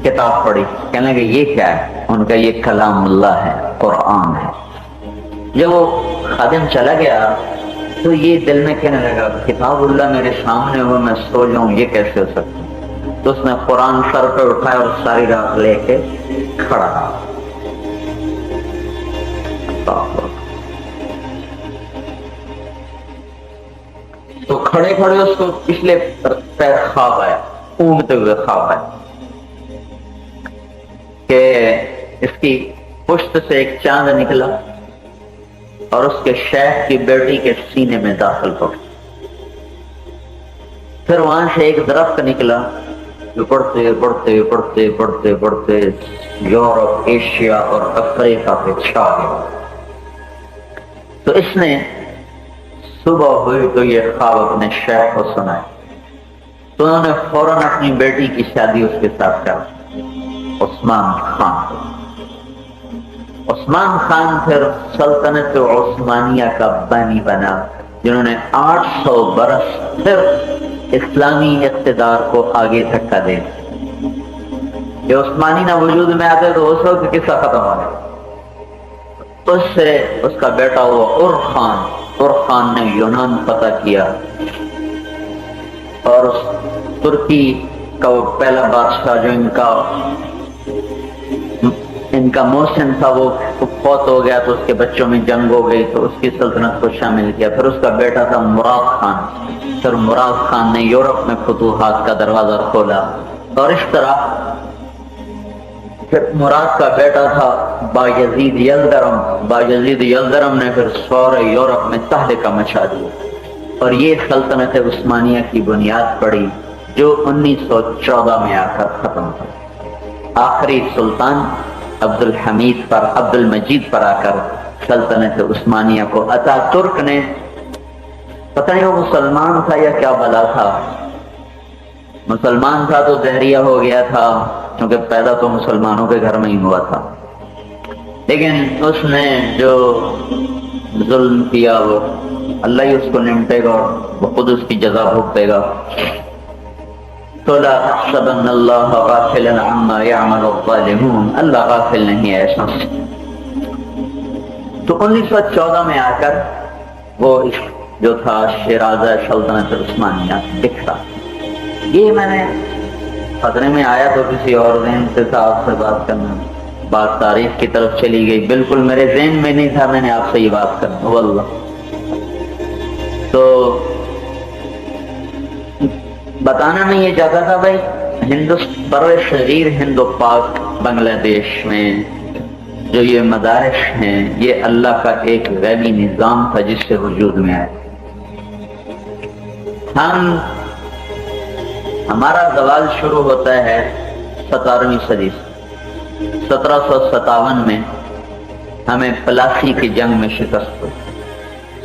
کتاب پڑھی. کہنے لگے یہ کیا ہے؟ ان کا یہ کلام اللہ ہے، قرآن ہے. جب وہ خادم چلا گیا تو یہ دل میں کہنے لگا کتاب اللہ میرے سامنے ہو، میں سو جاؤں، یہ کیسے ہو سکتا؟ تو اس نے قرآن سر پہ اٹھایا اور ساری رات لے کے کھڑا رہا. تو کھڑے کھڑے اس کو پچھلے پیر خواب آیا، اونگتے ہوئے خواب آیا کہ اس کی پشت سے ایک چاند نکلا اور اس کے شیخ کی بیٹی کے سینے میں داخل ہو. پھر وہاں سے ایک درخت نکلا جو بڑھتے بڑھتے بڑھتے بڑھتے بڑھتے یورپ، ایشیا اور افریقہ پہ چھا گیا. تو اس نے صبح ہوئی تو یہ خواب اپنے شیخ کو سنائے. تو انہوں نے فوراً اپنی بیٹی کی شادی اس کے ساتھ کر. عثمان خان، عثمان خان پھر سلطنت عثمانیہ کا بانی بنا، جنہوں نے 800 برس پھر اسلامی اقتدار کو آگے دھکا دے. یہ عثمانی نہ وجود میں آتے تو اس وقت قصہ ختم ہو گیا. اس سے اس کا بیٹا ہوا عرخان. عرخان نے یونان فتح کیا اور ترکی کا وہ پہلا بادشاہ جو ان کا محسن تھا وہ فوت ہو گیا تو اس کے بچوں میں جنگ ہو گئی تو اس کی سلطنت کو شامل کیا. پھر اس کا بیٹا تھا مراد خان. پھر مراد خان نے یورپ میں فتوحات کا دروازہ کھولا اور اس طرح پھر مراد کا بیٹا تھا باجزید یلدرم. باجزید یلدرم نے پھر سورے یورپ میں تہلکہ مچا دیا اور یہ سلطنت عثمانیہ کی بنیاد پڑی جو 1914 میں آ کر ختم ہو. آخری سلطان عبد المجید پر آ کر سلطنت عثمانیہ کو اتا ترک نے، پتہ نہیں وہ مسلمان تھا یا کیا بلا تھا، مسلمان تھا تو دہریہ ہو گیا تھا کیونکہ پیدا تو مسلمانوں کے گھر میں ہی ہوا تھا، لیکن اس نے جو ظلم کیا وہ اللہ ہی اس کو نمٹے گا اور وہ خود اس کی جزا بھگتے گا. تو لا تحسبن اللہ غافلا عما يعمل الظالمون، اللہ غافل نہیں ہے ایسا. تو 1914 میں آ کر وہ جو تھا شیرازہ سلطنت عثمانیہ دکھتا. یہ میں نے خطرے میں آیا تو کسی اور ذہن سے تھا آپ سے بات کرنا، بات تاریخ کی طرف چلی گئی، بالکل میرے ذہن میں نہیں تھا میں نے آپ سے یہ بات کرنا واللہ. تو بتانا میں یہ چاہتا تھا بھائی برصغیر ہند و پاک بنگلہ دیش میں جو یہ مدارس ہیں یہ اللہ کا ایک غیبی نظام تھا جس سے وجود میں آیا. ہمارا زوال شروع ہوتا ہے 17ویں صدی سے. 1757 میں ہمیں پلاسی کی جنگ میں شکست ہوئی،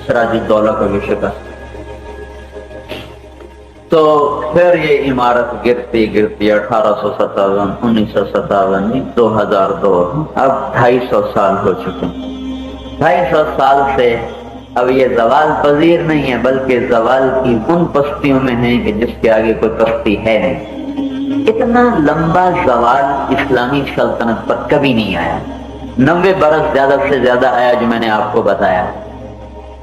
سراج الدولہ کو بھی شکست. تو پھر یہ عمارت گرتی 1857 1957 2002 اب 250 سال ہو چکے ہیں. 250 سال سے اب یہ زوال پذیر نہیں ہے، بلکہ زوال کی ان پستیوں میں ہے کہ جس کے آگے کوئی پستی ہے نہیں. اتنا لمبا زوال اسلامی سلطنت پر کبھی نہیں آیا. 90 برس زیادہ سے زیادہ آیا جو میں نے آپ کو بتایا،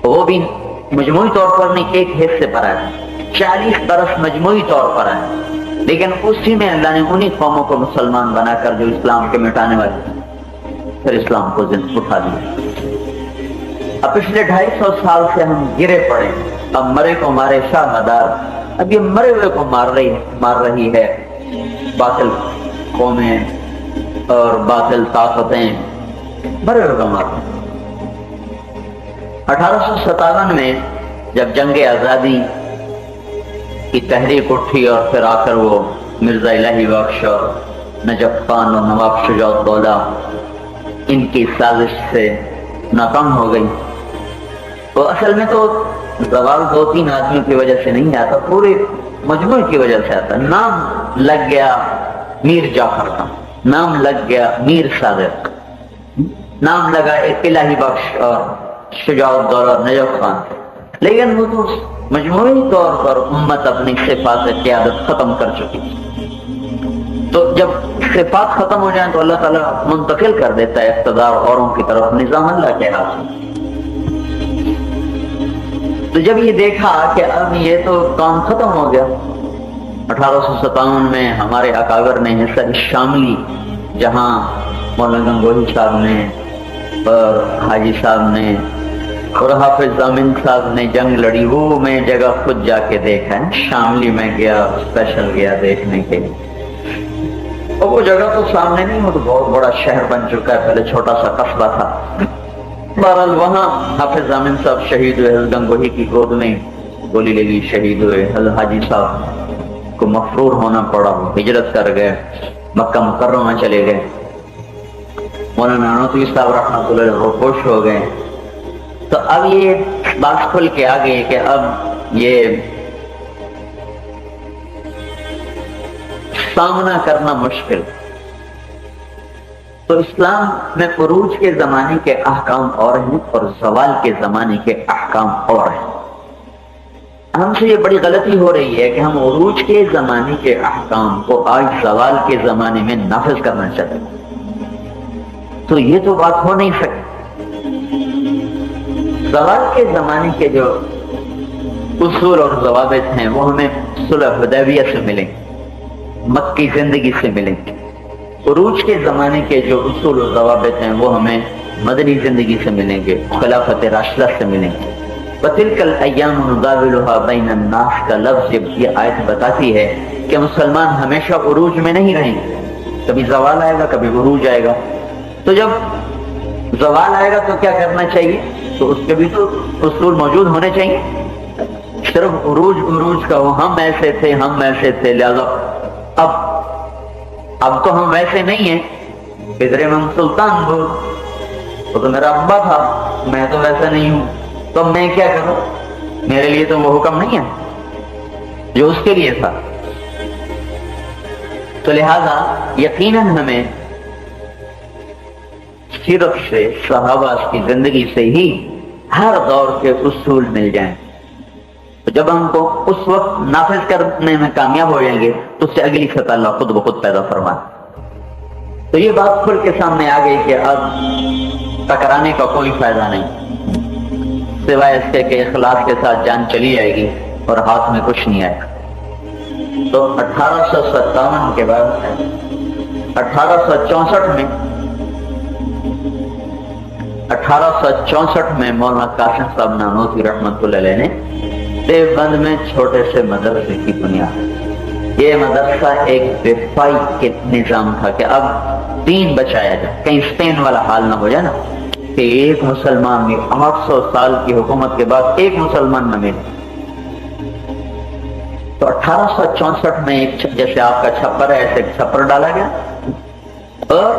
وہ بھی مجموعی طور پر نہیں، ایک حصے پر آیا. 40 برس مجموعی طور پر آئے، لیکن اسی میں اللہ نے انہی قوموں کو مسلمان بنا کر جو اسلام کے مٹانے والے تھے پھر اسلام کو زندہ اٹھا دیا. اب پچھلے 250 سال سے ہم گرے پڑے. اب مرے کو مارے شاہ مدار. اب یہ مرے ہوئے کو مار رہی ہے باطل قومیں اور باطل طاقتیں، مرے ہوئے کو مار رہی. 1857 میں جب جنگ آزادی کی تحریک اٹھی اور پھر آ کر وہ مرزا الہی بخش اور نجف خان اور نواب شجاع الدولہ ان کی سازش سے ناکام ہو گئی. تو اصل میں تو زوال 2-3 آدمیوں کی وجہ سے نہیں آتا، پورے مجموعے کی وجہ سے آتا. نام لگ گیا میر جعفر کا، نام لگ گیا میر صادق، نام لگا ایک الہی بخش اور شجاع الدولہ اور نجف خان. لیکن وہ تو مجموعی طور پر امت اپنی صفات قیادت ختم کر چکی تھی. تو جب صفات ختم ہو جائیں تو اللہ تعالیٰ منتقل کر دیتا ہے اقتدار اوروں کی طرف، نظام اللہ کے ہاتھ میں. تو جب یہ دیکھا کہ اب یہ تو کام ختم ہو گیا، 1857 میں ہمارے اکابر نے حصہ شاملی، جہاں مولانا گنگوہی صاحب نے اور حاجی صاحب نے اور حافظ ضامن صاحب نے جنگ لڑی، وہ میں جگہ خود جا کے دیکھا ہے. شاملی میں گیا، اسپیشل گیا دیکھنے کے لیے. اور وہ جگہ تو سامنے نہیں، وہ تو بہت بڑا شہر بن چکا ہے، پہلے چھوٹا سا قصبہ تھا. بہرحال وہاں حافظ ضامن صاحب شہید ہوئے، گنگوہی کی گود میں گولی لگی، شہید ہوئے. حاجی صاحب کو مفرور ہونا پڑا، ہجرت کر گئے، مکہ مکرمہ چلے گئے. مولانا نانوتوی صاحب رحمۃ اللہ علیہ روپوش ہو گئے. تو اب یہ بات کھل کے آ گئی کہ اب یہ سامنا کرنا مشکل. تو اسلام میں عروج کے زمانے کے احکام اور ہیں اور زوال کے زمانے کے احکام اور ہیں. ہم سے یہ بڑی غلطی ہو رہی ہے کہ ہم عروج کے زمانے کے احکام کو آج زوال کے زمانے میں نافذ کرنا چاہتے ہیں. تو یہ تو بات ہو نہیں سکتی. زوال کے زمانے کے جو اصول اور ضوابط ہیں وہ ہمیں صلح حدیبیہ سے ملیں، مکی زندگی سے ملیں. عروج کے زمانے کے جو اصول و ضوابط ہیں وہ ہمیں مدنی زندگی سے ملیں گے، خلافت راشدہ سے ملیں گے. وَتِلْكَ الْأَيَّامُ نُدَاوِلُهَا بَيْنَ النَّاسِ کا لفظ جب یہ آیت بتاتی ہے کہ مسلمان ہمیشہ عروج میں نہیں رہیں گے، کبھی زوال آئے گا کبھی عروج آئے گا. تو جب زوال آئے گا تو کیا کرنا چاہیے؟ تو اس کے بھی تو اصول موجود ہونے چاہیے. صرف عروج کا وہ ہم ایسے تھے لہذا اب تو ہم ویسے نہیں ہیں. پدر امام سلطان وہ تو میرا ابا تھا، میں تو ویسا نہیں ہوں، تو میں کیا کروں؟ میرے لیے تو وہ حکم نہیں ہے جو اس کے لیے تھا. تو لہذا یقیناً ہمیں سیرت سے، صحابہ کی زندگی سے ہی ہر دور کے اصول مل جائیں. جب ہم کو اس وقت نافذ کرنے میں کامیاب ہو جائیں گے تو اس سے اگلی سطح اللہ خود بخود پیدا فرما. تو یہ بات کھل کے سامنے آ گئی کہ اب ٹکرانے کا کوئی فائدہ نہیں، سوائے اس کے کہ اخلاص کے ساتھ جان چلی جائے گی اور ہاتھ میں کچھ نہیں آئے گا. تو 1857 کے بعد 1864 میں مولانا قاسم صاحب نانوتوی رحمۃ اللہ علیہ نے دیوبند میں چھوٹے سے مدرسے کی بنیاد. یہ مدرسہ ایک دفاعی کے نظام تھا کہ اب دین بچایا جائے، کہیں اسپین والا حال نہ ہو جائے نا کہ ایک مسلمان بھی 800 سال کی حکومت کے بعد ایک مسلمان نہ ملے۔ تو 1864 میں ایک جیسے آپ کا چھپر ہے ایسے ایک چھپر ڈالا گیا، اور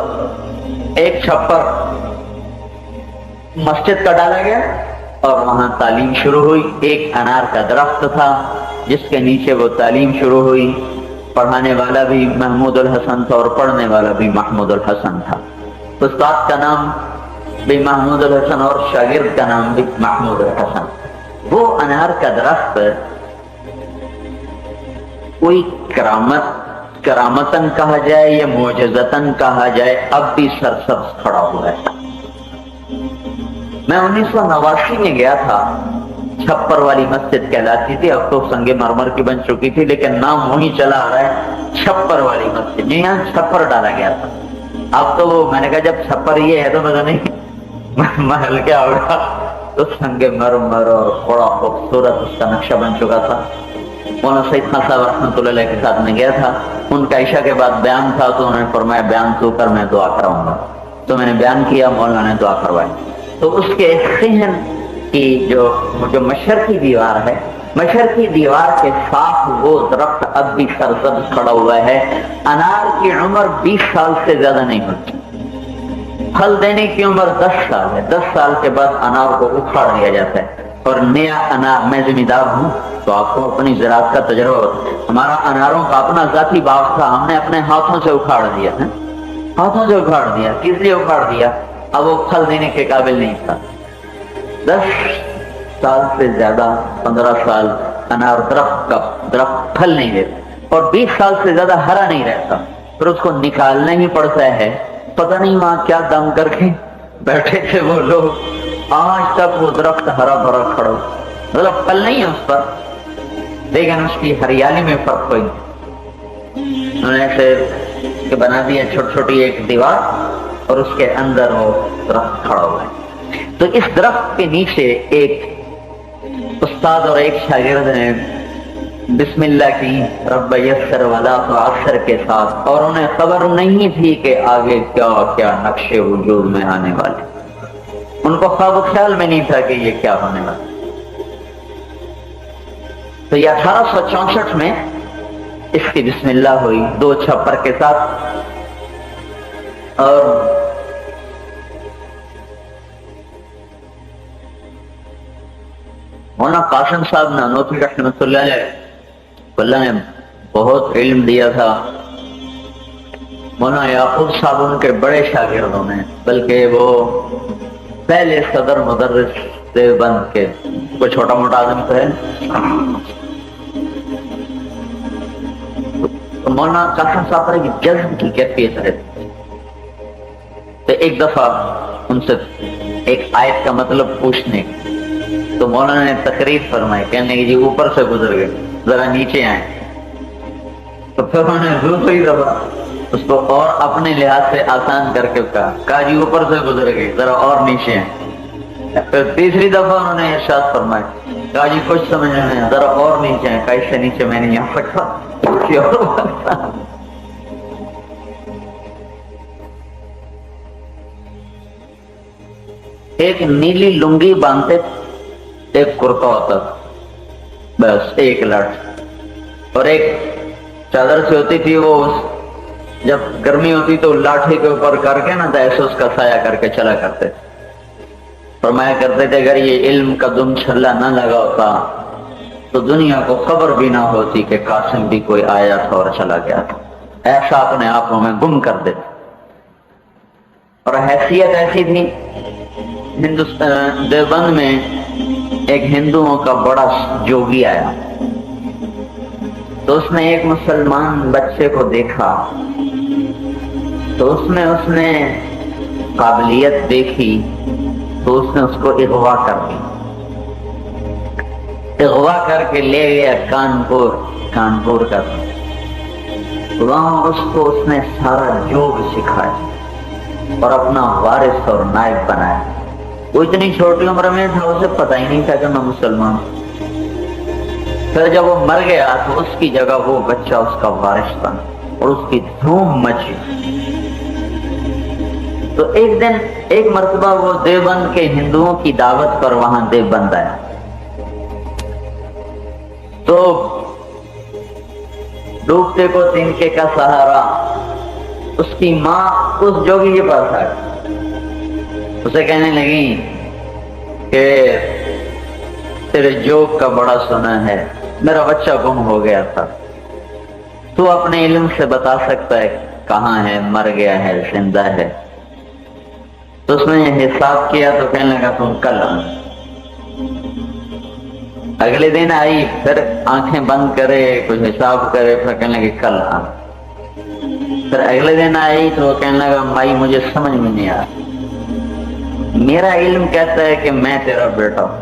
ایک چھپر مسجد کا ڈالا گیا، اور وہاں تعلیم شروع ہوئی۔ ایک انار کا درخت تھا جس کے نیچے وہ تعلیم شروع ہوئی۔ پڑھانے والا بھی محمود الحسن تھا اور پڑھنے والا بھی محمود الحسن تھا۔ استاد کا نام بھی محمود الحسن اور شاگرد کا نام بھی محمود الحسن۔ وہ انار کا درخت کوئی کرامتن کہا جائے یا معجزتن کہا جائے، اب بھی سرسبز کھڑا ہوا ہے۔ میں 1989 میں گیا تھا، چھپر والی مسجد کہلاتی تھی، اب تو سنگ مرمر کی بن چکی تھی، لیکن نام وہی چلا آ رہا ہے چھپر والی مسجد۔ یہاں چھپر ڈالا گیا تھا۔ اب تو میں نے کہا جب چھپر یہ ہے تو پتا نہیں محل کیا ہوگا۔ تو سنگ مرمر اور بڑا خوبصورت اس کا نقشہ بن چکا تھا۔ مولانا سعید خان صاحب رحمۃ اللہ علیہ کے ساتھ میں گیا تھا، ان کا عشاء کے بعد بیان تھا، تو انہوں نے فرمایا بیان تو کر، میں دعا کراؤں گا۔ تو میں نے بیان کیا، مولانا نے دعا کروائی۔ تو اس کے صحن کی جو مشرقی دیوار ہے، مشرقی دیوار کے ساتھ وہ درخت اب بھی سرسبز کھڑا ہوا ہے۔ انار کی عمر 20 سال سے زیادہ نہیں ہوتی، پھل دینے کی عمر 10 سال ہے۔ 10 سال کے بعد انار کو اکھاڑ دیا جاتا ہے اور نیا انار، میں ذمہ دار ہوں تو آپ کو اپنی زراعت کا تجربہ، ہمارا اناروں کا اپنا ذاتی باغ تھا، ہم نے اپنے ہاتھوں سے اکھاڑ دیا ہے، ہاتھوں سے اکھاڑ دیا۔ کس لیے اکھاڑ دیا؟ اب وہ پھل دینے کے قابل نہیں تھا۔ 10 سال سے زیادہ، 15 سال انار درخت پھل نہیں دیتا اور 20 سال سے زیادہ ہرا نہیں رہتا، پھر اس کو نکالنا ہی پڑتا ہے۔ پتہ نہیں وہاں کیا دم کر کے بیٹھے تھے وہ لوگ، آج تک وہ درخت ہرا بھرا کھڑا، مطلب پھل نہیں ہے اس پر، لیکن اس کی ہریالی میں فرق ہوئی۔ انہوں نے ایسے بنا دیا چھوٹی چھوٹی ایک دیوار اور اس کے اندر وہ درخت کھڑا ہوا ہے۔ تو اس درخت کے نیچے ایک استاد اور ایک شاگرد نے بسم اللہ کی، رب یسر ولا تعسر کے ساتھ، اور انہیں خبر نہیں تھی کہ آگے کیا کیا نقشے وجود میں آنے والے، ان کو خواب و خیال میں نہیں تھا کہ یہ کیا ہونے والا۔ تو یہ 1864 میں اس کی بسم اللہ ہوئی 2 چھپر کے ساتھ، اور مولانا قاسم صاحب نانوتوی رحمۃ اللہ علیہ، اللہ نے بہت علم دیا تھا۔ مولانا یعقوب صاحب ان کے بڑے شاگردوں میں، بلکہ وہ پہلے صدر مدرس دیوبند کے، کوئی چھوٹا موٹا آدمی تو ہے۔ تو مولانا قاسم صاحب پر ایک جذب کی کیفیت رہتی، تو ایک دفعہ ان سے ایک آیت کا مطلب پوچھنے، تو مولانا نے تقریر فرمائی، کہنے کہ جی اوپر سے گزر گئے، ذرا نیچے آئیں۔ تو پھر انہوں نے دوسری دفعہ اس کو اور اپنے لحاظ سے آسان کر کے کہا جی اوپر سے گزر گئے، ذرا اور نیچے آئیں۔ پھر تیسری دفعہ انہوں نے ارشاد فرمایا، کہا جی کچھ سمجھ نہیں، ذرا اور نیچے آئیں۔ کہا اس سے نیچے میں نہیں آ سکتا، کسی اور بات۔ ایک نیلی لنگی باندھتے، ایک کرتا ہوتا، بس ایک لٹ، اور ایک چادر سے ہوتی تھی، وہ جب گرمی ہوتی تو لاٹھی کے اوپر کر کے نا ایسے اس کا سایہ کر کے چلا کرتے تھے۔ فرمایا کرتے تھے اگر یہ علم کا دم چھلا نہ لگا ہوتا تو دنیا کو خبر بھی نہ ہوتی کہ قاسم بھی کوئی آیا تھا اور چلا گیا تھا، ایسا اپنے آنکھوں میں گم کر دیتے۔ اور حیثیت ایسی تھی، ہندوستان دیوبند میں ایک ہندوؤں کا بڑا جوگی آیا، تو اس نے ایک مسلمان بچے کو دیکھا، تو اس نے قابلیت دیکھی، تو اس نے اس کو اغوا کر دی، اغوا کر کے لے گیا کانپور کا، وہاں اس کو اس نے سارا جوگ سکھایا اور اپنا وارث اور نائب بنایا۔ وہ اتنی چھوٹی عمر میں تھا، اسے پتہ ہی نہیں تھا کہ میں مسلمان ہوں۔ پھر جب وہ مر گیا تو اس کی جگہ وہ بچہ اس کا وارث بنا اور اس کی دھوم مچی۔ تو ایک دن ایک مرتبہ وہ دیوبند کے ہندوؤں کی دعوت پر وہاں دیوبند آیا، تو ڈوبتے کو تنکے کا سہارا، اس کی ماں اس جوگی کے پاس آ گئی، اسے کہنے لگی کہ تیرے جوگ کا بڑا سنا ہے، میرا بچہ گم ہو گیا تھا، تو اپنے علم سے بتا سکتا ہے کہاں ہے، مر گیا ہے، زندہ ہے؟ تو اس نے یہ حساب کیا تو کہنے لگا تم کل آنا۔ اگلے دن آئی، پھر آنکھیں بند کرے، کچھ حساب کرے، پھر کہنے لگی کل آنا۔ پھر اگلے دن آئی تو وہ کہنے لگا مائی مجھے سمجھ میں نہیں آ رہا، میرا علم کہتا ہے کہ میں تیرا بیٹا ہوں،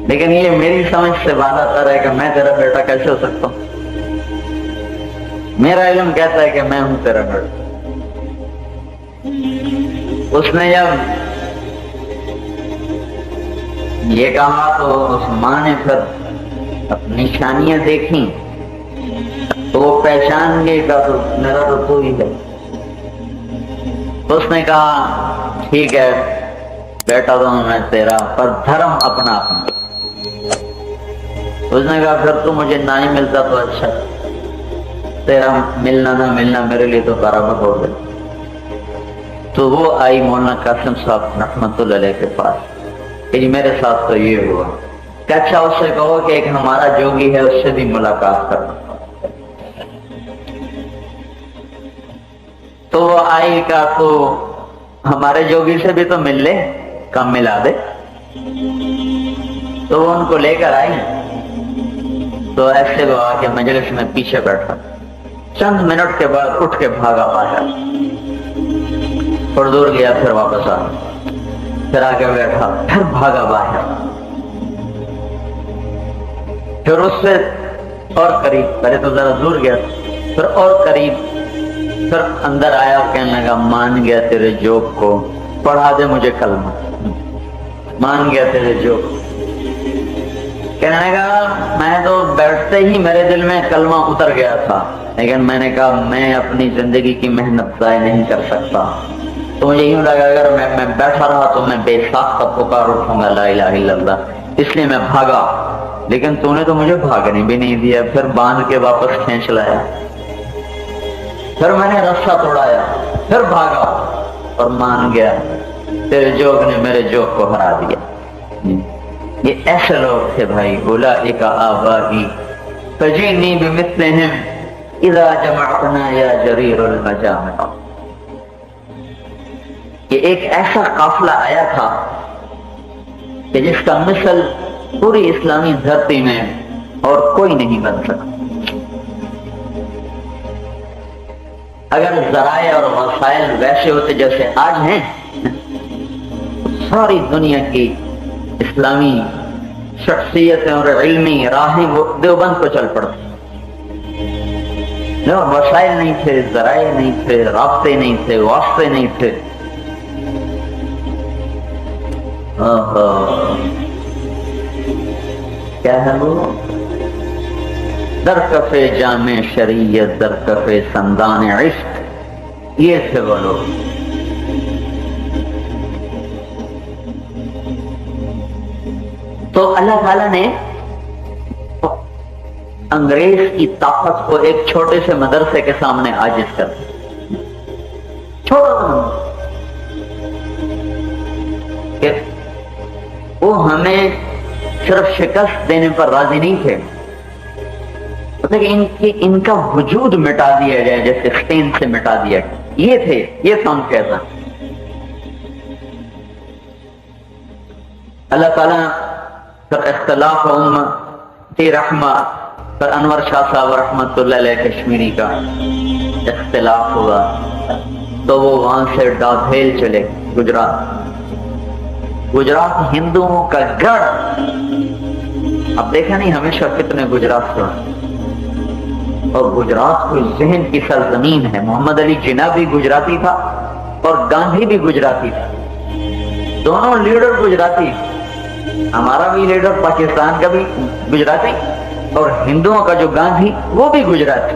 لیکن یہ میری سمجھ سے بالا تر ہے کہ میں تیرا بیٹا کیسے ہو سکتا ہوں؟ میرا علم کہتا ہے کہ میں ہوں تیرا بیٹا۔ اس نے جب یہ کہا تو اس ماں نے پھر اپنی نشانیاں دیکھی تو وہ پہچان گئی کہ تو میرا تو ہی ہے۔ اس نے کہا ٹھیک ہے بیٹا تو میں تیرا، پر دھرم اپنا اپنا۔ اس نے کہا پھر تو مجھے نہ ہی ملتا تو اچھا، تیرا ملنا نہ ملنا میرے لیے تو برابر ہو گیا۔ تو وہ آئی مولانا قاسم صاحب رحمۃ اللہ علیہ کے پاس کہ جی میرے ساتھ تو یہ ہوا، کہ اچھا اس سے کہو کہ ایک ہمارا جوگی ہے اس سے بھی ملاقات کرنا۔ تو وہ آئی کا تو ہمارے جوگی سے بھی تو مل لے، کم ملا دے۔ تو وہ ان کو لے کر آئی تو ایسے وہ آ کے مجلس میں پیچھے بیٹھا، چند منٹ کے بعد اٹھ کے بھاگا باہر، تھوڑا دور گیا پھر واپس آ، پھر آ کے بیٹھا، پھر بھاگا باہر، پھر اس سے اور قریب، پہلے تو ذرا دور گیا پھر اور قریب، پھر اندر آیا، کہنے لگا مان گیا تیرے جوگ کو، پڑھا دے مجھے کلمہ، مان گیا تیرے جوگ۔ کہنے لگا میں تو بیٹھتے ہی میرے دل میں کلمہ اتر گیا تھا، لیکن میں نے کہا میں اپنی زندگی کی محنت ضائع نہیں کر سکتا، تو مجھے یوں لگا اگر میں بیٹھا رہا تو میں بے ساختہ پکار اٹھوں گا لا الہ الا اللہ، اس لیے میں بھاگا، لیکن تو نے تو مجھے بھاگنے بھی نہیں دیا، پھر باندھ کے واپس کھینچ لایا، پھر میں نے رستہ توڑایا، پھر بھاگا اور مان گیا تیرے جوگ نے میرے جوگ کو ہرا دیا۔ یہ ایسے لوگ تھے بھائی، اولئک آبائی فجئنی بمثلہم اذا جمعتنا یا جریر المجامع۔ یہ ایک ایسا قافلہ آیا تھا کہ جس کا مثل پوری اسلامی دھرتی میں اور کوئی نہیں بن سکا۔ اگر ذرائع اور وسائل ویسے ہوتے جیسے آج ہیں، ساری دنیا کی اسلامی شخصیتیں اور علمی راہیں وہ دیوبند کو چل پڑتی، وسائل نہیں تھے، ذرائع نہیں تھے، رابطے نہیں تھے، واسطے نہیں تھے۔ کیا ہے وہ؟ در کف جامع شریعت، در کف سندان عشق، یہ تھے وہ لوگ۔ تو اللہ تعالیٰ نے انگریز کی طاقت کو ایک چھوٹے سے مدرسے کے سامنے عاجز کر دیا، چھوٹا کہ وہ ہمیں صرف شکست دینے پر راضی نہیں تھے، ان کا وجود مٹا دیا جائے جیسے اسپین سے مٹا دیا گیا، یہ تھے، یہ سام کہتا۔ اللہ تعالیٰ پر اختلاف امتی رحمہ پر انور شاہ صاحب رحمۃ اللہ علیہ کشمیری کا اختلاف ہوا تو وہ وہاں سے ڈابھیل چلے گجرات ہندوؤں کا گڑھ۔ اب دیکھا نہیں ہمیشہ کتنے گجرات سے، اور گجرات کوئی ذہن کی سرزمین ہے۔ محمد علی جناح بھی گجراتی تھا اور گاندھی بھی گجراتی تھا، دونوں لیڈر گجراتی، ہمارا بھی لیڈر پاکستان کا بھی گجراتی اور ہندوؤں کا جو گاندھی وہ بھی گجراتی۔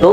2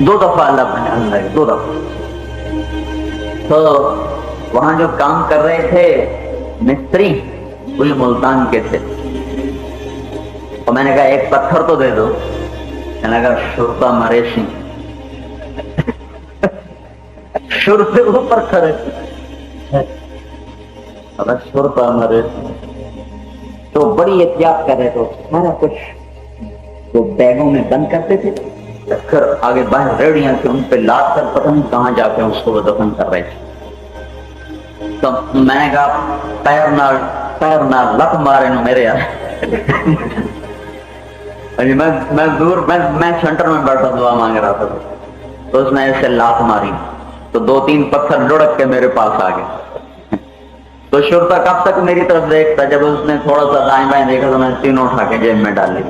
2 دفعہ اللہ 2 دفعہ. تو وہاں جو کام کر رہے تھے مستری وہی ملتان کے تھے. اور میں نے کہا ایک پتھر تو دے دو. میں نے کہا شرطا مریشی شر سے اوپر کھڑے شرطا مریشی. تو بڑی احتیاط کر رہے تھے. سارا کچھ وہ بیگوں میں بند کرتے تھے, پھر آگے باہر ریڑیاں سے ان پہ لاد کر پتہ نہیں کہاں جا کے اس کو وہ دفن کر رہے تھے. تو میں نے کہا پیر نہ لک مارے نو میرے میں دور میں سینٹر میں بیٹھا دعا مانگ رہا تھا. تو اس نے ایسے لات ماری تو 2-3 پتھر لڑک کے میرے پاس آ گئے. تو شرطا کب تک میری طرف دیکھتا, جب اس نے تھوڑا سا دائیں بائیں دیکھا تو میں تینوں اٹھا کے جیب میں ڈال لی.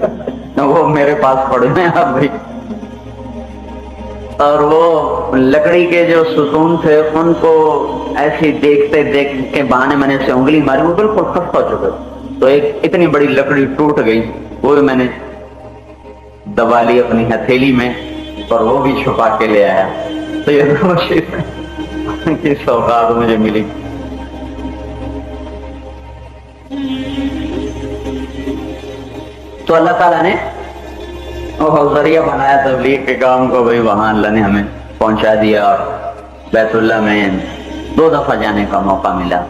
وہ میرے پاس پڑے ہیں اب بھائی. اور وہ لکڑی کے جو ستون تھے ان کو ایسی دیکھتے دیکھ کے بہانے میں نے سے انگلی ماری, وہ بالکل خست ہو چکے. تو ایک اتنی بڑی لکڑی ٹوٹ گئی, وہ بھی میں نے دبا لی اپنی ہتھیلی میں اور وہ بھی چھپا کے لے آیا. تو یہ دونوں چیزیں کی سوغات مجھے ملی. تو اللہ تعالیٰ نے وہ ذریعہ بنایا تبلیغ کے کام کو. بھائی وہاں اللہ نے ہمیں پہنچا دیا اور بیت اللہ میں 2 دفعہ جانے کا موقع ملا.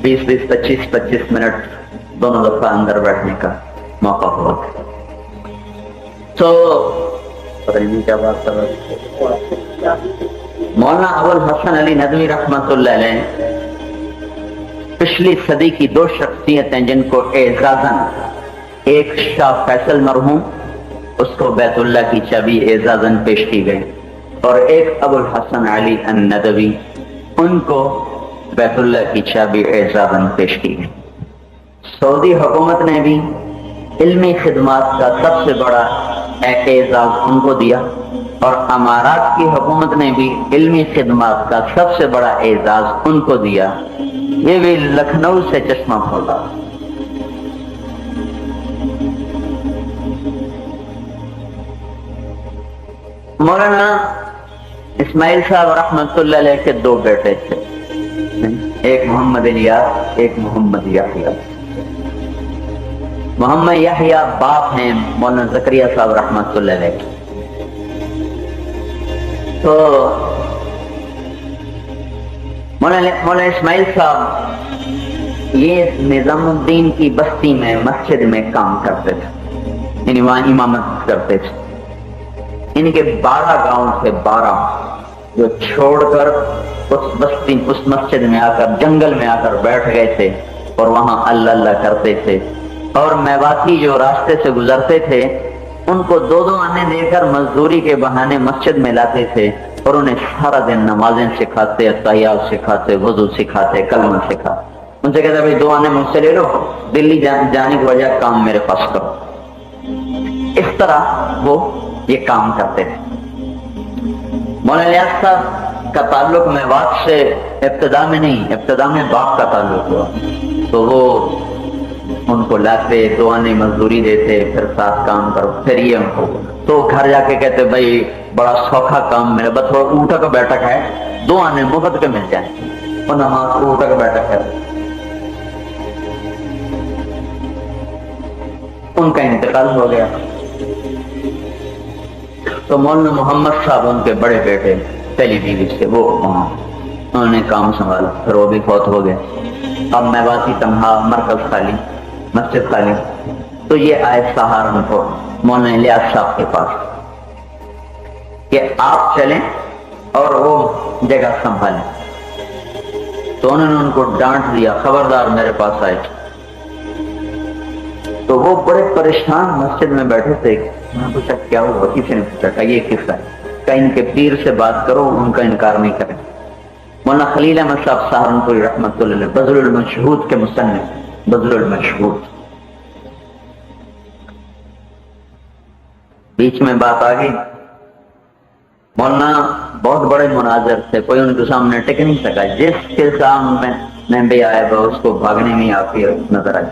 20-20, 25-25 منٹ دونوں دفعہ اندر بیٹھنے کا موقع ہوا. تو پتہ نہیں کیا بات کر رہا. مولانا ابوالحسن علی ندوی رحمۃ اللہ علیہ پچھلی صدی کی 2 شخصیتیں جن کو اعزازاً, ایک شاہ فیصل مرحوم, اس کو بیت اللہ کی چابی اعزازاً پیش کی گئی, اور ایک ابوالحسن علی الندوی, ان کو بیت اللہ کی چابی اعزازاً پیش کی گئی. سعودی حکومت نے بھی علمی خدمات کا سب سے بڑا اعزاز ان کو دیا, اور امارات کی حکومت نے بھی علمی خدمات کا سب سے بڑا اعزاز ان کو دیا. یہ بھی لکھنؤ سے چشمہ کھولا. مولانا اسماعیل صاحب رحمۃ اللہ علیہ کے 2 بیٹے تھے, ایک محمد الیاس, ایک محمد یحییٰ. محمد یحییٰ باپ ہیں مولانا زکریا صاحب رحمۃ اللہ علیہ. تو مولانا اسماعیل صاحب یہ نظام الدین کی بستی میں مسجد میں کام کرتے تھے, یعنی وہاں امامت کرتے تھے. ان کے 12 گاؤں تھے, 12 جو چھوڑ کر اس بستی, اس مسجد میں آ کر, جنگل میں آ کر بیٹھ گئے تھے اور وہاں اللہ اللہ کرتے تھے. اور میواتی جو راستے سے گزرتے تھے ان کو 2 آنے دے کر مزدوری کے بہانے مسجد میں لاتے تھے, اور انہیں سارا دن نمازیں سکھاتے, اتحیات سکھاتے, وضو سکھاتے, کلمہ سکھاتے. ان سے کہتے بھائی 2 آنے مجھ سے لے لو, دلی جانے کی وجہ کام میرے پاس کرو. اس طرح وہ یہ کام کرتے تھے. مولانا الیاس صاحب کا تعلق میوات سے ابتدا میں نہیں, ابتدا میں باپ کا تعلق ہوا. تو وہ ان کو لاتے, 2 آنے مزدوری دیتے, پھر ساتھ کام کرو, پھر یہ ان کو. تو گھر جا کے کہتے بھائی بڑا سوکھا کام میرے, بس تھوڑا اونٹک بیٹھک ہے, 2 آنے مفت کے مل جائیں. اور نماز اونٹک بیٹھک ہے. ان کا انتقال ہو گیا. تو مولانا محمد صاحب ان کے بڑے بیٹے, پہلی بیوی سے, وہ انہوں نے کام سنبھالا, پھر وہ بھی فوت ہو گئے. اب میواتی تنہا, مرکز خالی, مسجد خالی. تو یہ آئے سہارنپور مولانا الیاس صاحب کے پاس کہ آپ چلیں اور وہ جگہ سنبھالیں. تو انہوں نے ان کو ڈانٹ دیا, خبردار میرے پاس آئے. تو وہ بڑے پریشان مسجد میں بیٹھے تھے. میں نے پوچھا کیا ہوا, کسی نے پوچھا کہ یہ قصہ ہے, کہ ان کے پیر سے بات کرو, ان کا انکار نہیں کریں. مولانا خلیل احمد صاحب سہارنپوری رحمۃ اللہ علیہ, بذل المشہود کے مصنف, بذل المشہود. بیچ میں بات آ گئی. مولانا بہت بڑے مناظر تھے, کوئی ان کے سامنے ٹک نہیں سکا. جس کے سامنے بھی آئے گا اس کو بھاگنے میں آتی نظر آئی.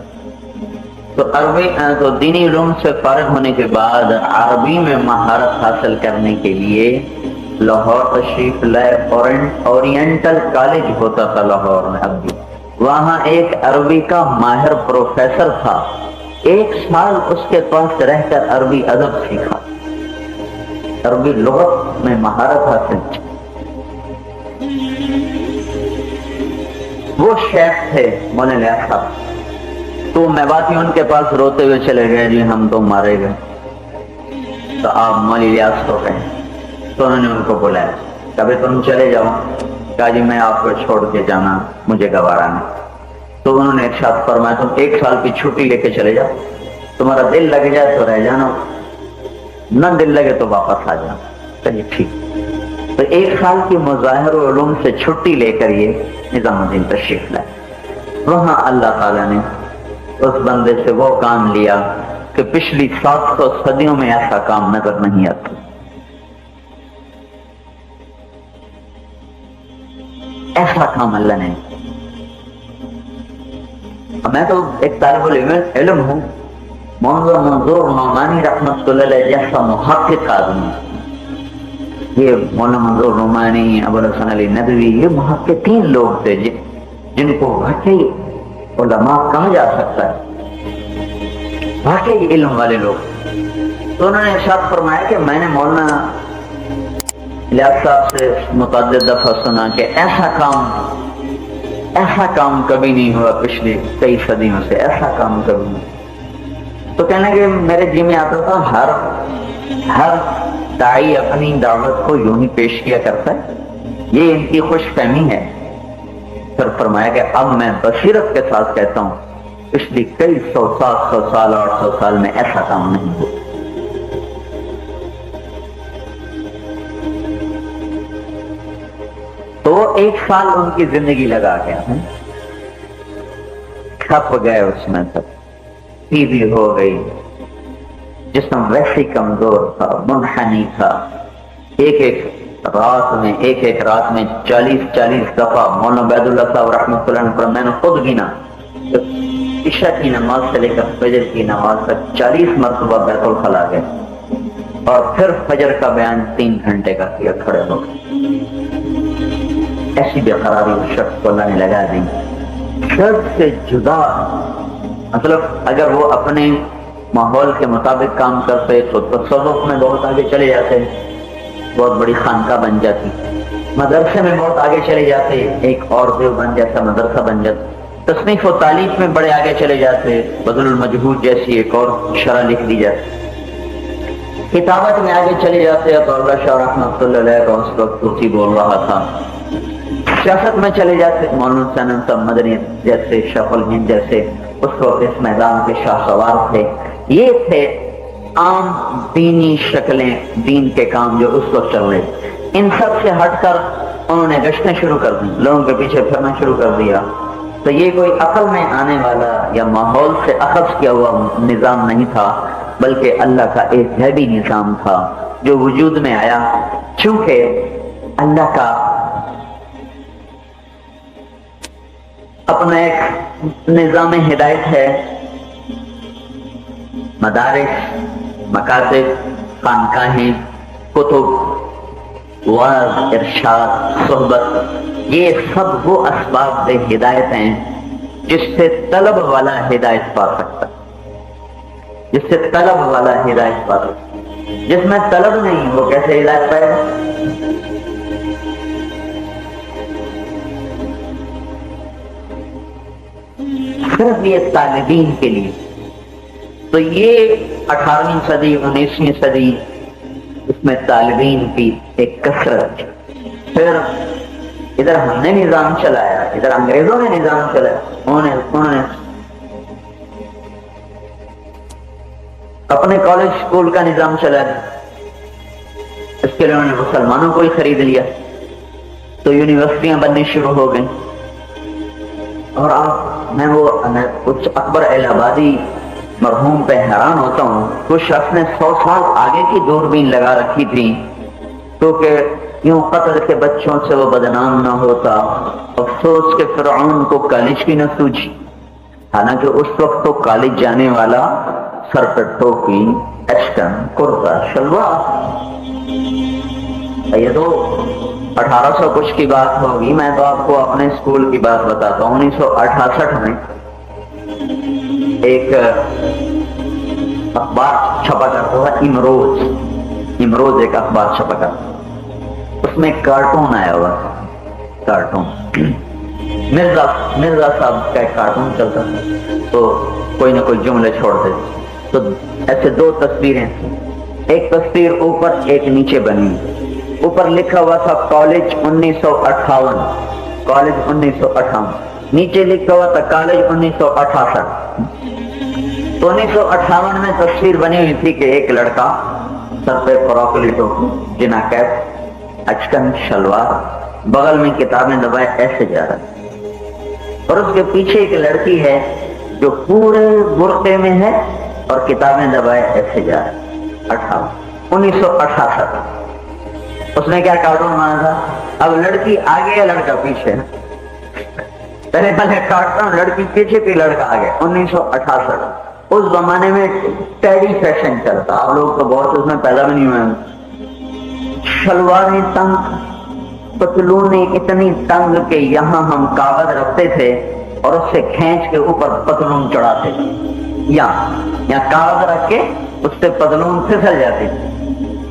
تو عربی تو دینی علوم سے فارغ ہونے کے بعد عربی میں مہارت حاصل کرنے کے لیے لاہور تشریف لائے۔ اورینٹل کالج ہوتا تھا لاہور میں، اب بھی وہاں ایک عربی کا ماہر پروفیسر تھا، 1 سال اس کے پاس رہ کر عربی ادب سیکھا، عربی لغت میں مہارت حاصل کی۔ وہ شیخ تھے مولانا الیاس صاحب، تو میواتی ان کے پاس روتے ہوئے چلے گئے، جی ہم تو مارے گئے، تو آپ مولانا الیاس ہو گئے۔ تو انہوں نے ان کو بلایا، کبھی تم چلے جاؤ، کہا جی میں آپ کو چھوڑ کے جانا مجھے گوارا نہیں۔ تو انہوں نے ارشاد فرمایا تم 1 سال کی چھٹی لے کے چلے جاؤ، تمہارا دل لگ جائے تو رہ جانا، نہ دل لگے تو واپس آ جانا۔ چلیے ٹھیک۔ تو 1 سال کی مظاہر و علوم سے چھٹی لے کر یہ نظام الدین تشریف لائے۔ وہاں اللہ تعالیٰ نے اس بندے سے وہ کام لیا کہ پچھلی 700 صدیوں میں ایسا کام نظر نہیں آتا۔ ایسا کام اللہ نے، میں تو ایک طالب علم ہوں، مولانا منظور نعمانی رحمۃ اللہ علیہ جیسا محقق آدمی، یہ مولانا منظور نعمانی، ابو الحسن علی ندوی، یہ محققین لوگ تھے جن کو واقعی علماء کہا جا سکتا ہے، واقعی علم والے لوگ۔ تو انہوں نے ارشاد فرمایا کہ میں نے مولانا الیاس صاحب سے متعدد دفعہ سنا کہ ایسا کام کبھی نہیں ہوا پچھلی کئی صدیوں سے، ایسا کام کبھی نہیں۔ تو کہنے کہ میرے جی میں آتا تھا ہر داعی اپنی دعوت کو یوں ہی پیش کیا کرتا ہے، یہ ان کی خوش فہمی ہے۔ پھر فرمایا کہ اب میں بصیرت کے ساتھ کہتا ہوں پچھلی کئی 100 700 سال 800 سال میں ایسا کام نہیں ہوا۔ تو 1 سال ان کی زندگی لگا گیا، کھپ گئے اس میں تک، ٹی وی ہو گئی، جسم ویسے کمزور تھا، منحنی تھا۔ ایک رات میں 40 دفعہ مولانا عبید اللہ صاحب رحمۃ اللہ علیہ، میں نے خود گنا، عشاء کی نماز سے لے کر فجر کی نماز تک 40 مرتبہ بیت الخلا گئے، اور پھر فجر کا بیان 3 گھنٹے کا کیا، کھڑے ہو گئے۔ ایسی بے قراری اس شخص کو اللہ نے لگا دی، شرط سے جدا، مطلب اگر وہ اپنے ماحول کے مطابق کام کرتے تو تصوف میں بہت آگے چلے جاتے، بہت بڑی خانقاہ بن جاتی، مدرسے میں بہت آگے چلے جاتے، ایک اور دیوبند جیسا مدرسہ بن جاتا، تصنیف و تعلیف میں بڑے آگے چلے جاتے، بذل المجہود جیسی ایک اور شرح لکھ دی جاتی، کتابت میں آگے چلے جاتے۔ اب اللہ شاہ رحمۃ اللہ علیہ کا اس وقت توسی بول رہا تھا، سیاست میں چلے جاتے، مولانا سنن صاحب مدنی جیسے، شیخ الہند جیسے، اس وقت اس میدان کے شاہ سوار تھے۔ یہ تھے عام دینی شکلیں، دین کے کام جو اس وقت چل رہے۔ ان سب سے ہٹ کر انہوں نے گشتیں شروع کر دی، لوگوں کے پیچھے پھرنا شروع کر دیا۔ تو یہ کوئی عقل میں آنے والا یا ماحول سے اخذ کیا ہوا نظام نہیں تھا، بلکہ اللہ کا ایک غیبی نظام تھا جو وجود میں آیا۔ چونکہ اللہ کا اپنا ایک نظام ہدایت ہے، مدارس، مکاتب، خانقاہیں، کتب، وعظ، ارشاد، صحبت، یہ سب وہ اسباب ہدایت ہیں جس سے طلب والا ہدایت پا سکتا، جس سے طلب والا ہدایت پا سکتا۔ جس میں طلب نہیں وہ کیسے ہدایت پائے گا؟ صرف یہ طالبین کے لیے۔ تو یہ 18ویں صدی 19ویں صدی، اس میں طالبین کی ایک کثرت۔ پھر ادھر ہم نے نظام چلایا، ادھر انگریزوں نے نظام چلایا، انہوں نے اپنے کالج اسکول کا نظام چلایا، اس کے لیے انہوں نے مسلمانوں کو ہی خرید لیا، تو یونیورسٹیاں بننی شروع ہو گئیں۔ اور میں وہ کچھ اکبر الہ آبادی مرحوم پہ حیران ہوتا ہوں، کچھ شخص نے 100 سال آگے کی دوربین لگا رکھی تھی تو کہ یوں قتل کے بچوں سے وہ بدنام نہ ہوتا، افسوس کے فرعون کو کالج کی نہ سوجی۔ حالانکہ اس وقت تو کالج جانے والا سر پر ٹوپی، ایسٹن، کرتا، شلوار، یہ تو 1800 کچھ کی بات ہوگی. میں تو آپ کو اپنے اسکول کی بات بتاتا ہوں. 1968 میں ایک اخبار چھپا کرتا تھا، امروز ایک اخبار چھپا کرتا. اس میں کارٹون آیا ہوا، کارٹون مرزا صاحب کا ایک کارٹون چلتا تھا. تو کوئی نہ کوئی جملے چھوڑتے. تو ایسے دو تصویریں تھیں، ایک تصویر اوپر ایک نیچے بنی. اوپر لکھا ہوا تھا کالج 1958، کالج 1958. نیچے لکھا ہوا تھا کالج 1968. تو 1958 میں تصویر بنی ہوئی تھی کہ ایک لڑکا سر پہ فراقلی ٹوپی، جنا کیپ، اچکن، شلوار، بغل میں کتابیں دبائے ایسے جا رہا ہے. اور اس کے پیچھے ایک لڑکی ہے جو پورے برقعے میں ہے اور کتابیں دبائے ایسے جا رہا ہے. 1968 اس نے کیا کارٹون بنا تھا. اب لڑکی آگے ہے، لڑکا پیچھے. پہلے کارٹون لڑکی پیچھے پہ لڑکا آگے. 1968 اس زمانے میں ٹیڈی فیشن چلتا. آپ لوگ تو بہت اس میں پیدا بھی نہیں ہوئے. شلواریں تنگ، پتلونیں اتنی تنگ کہ یہاں ہم کاغذ رکھتے تھے اور اس سے کھینچ کے اوپر پتلون چڑھاتے تھے. یا کاغذ رکھ کے اس سے پتلون پھسل جاتی تھی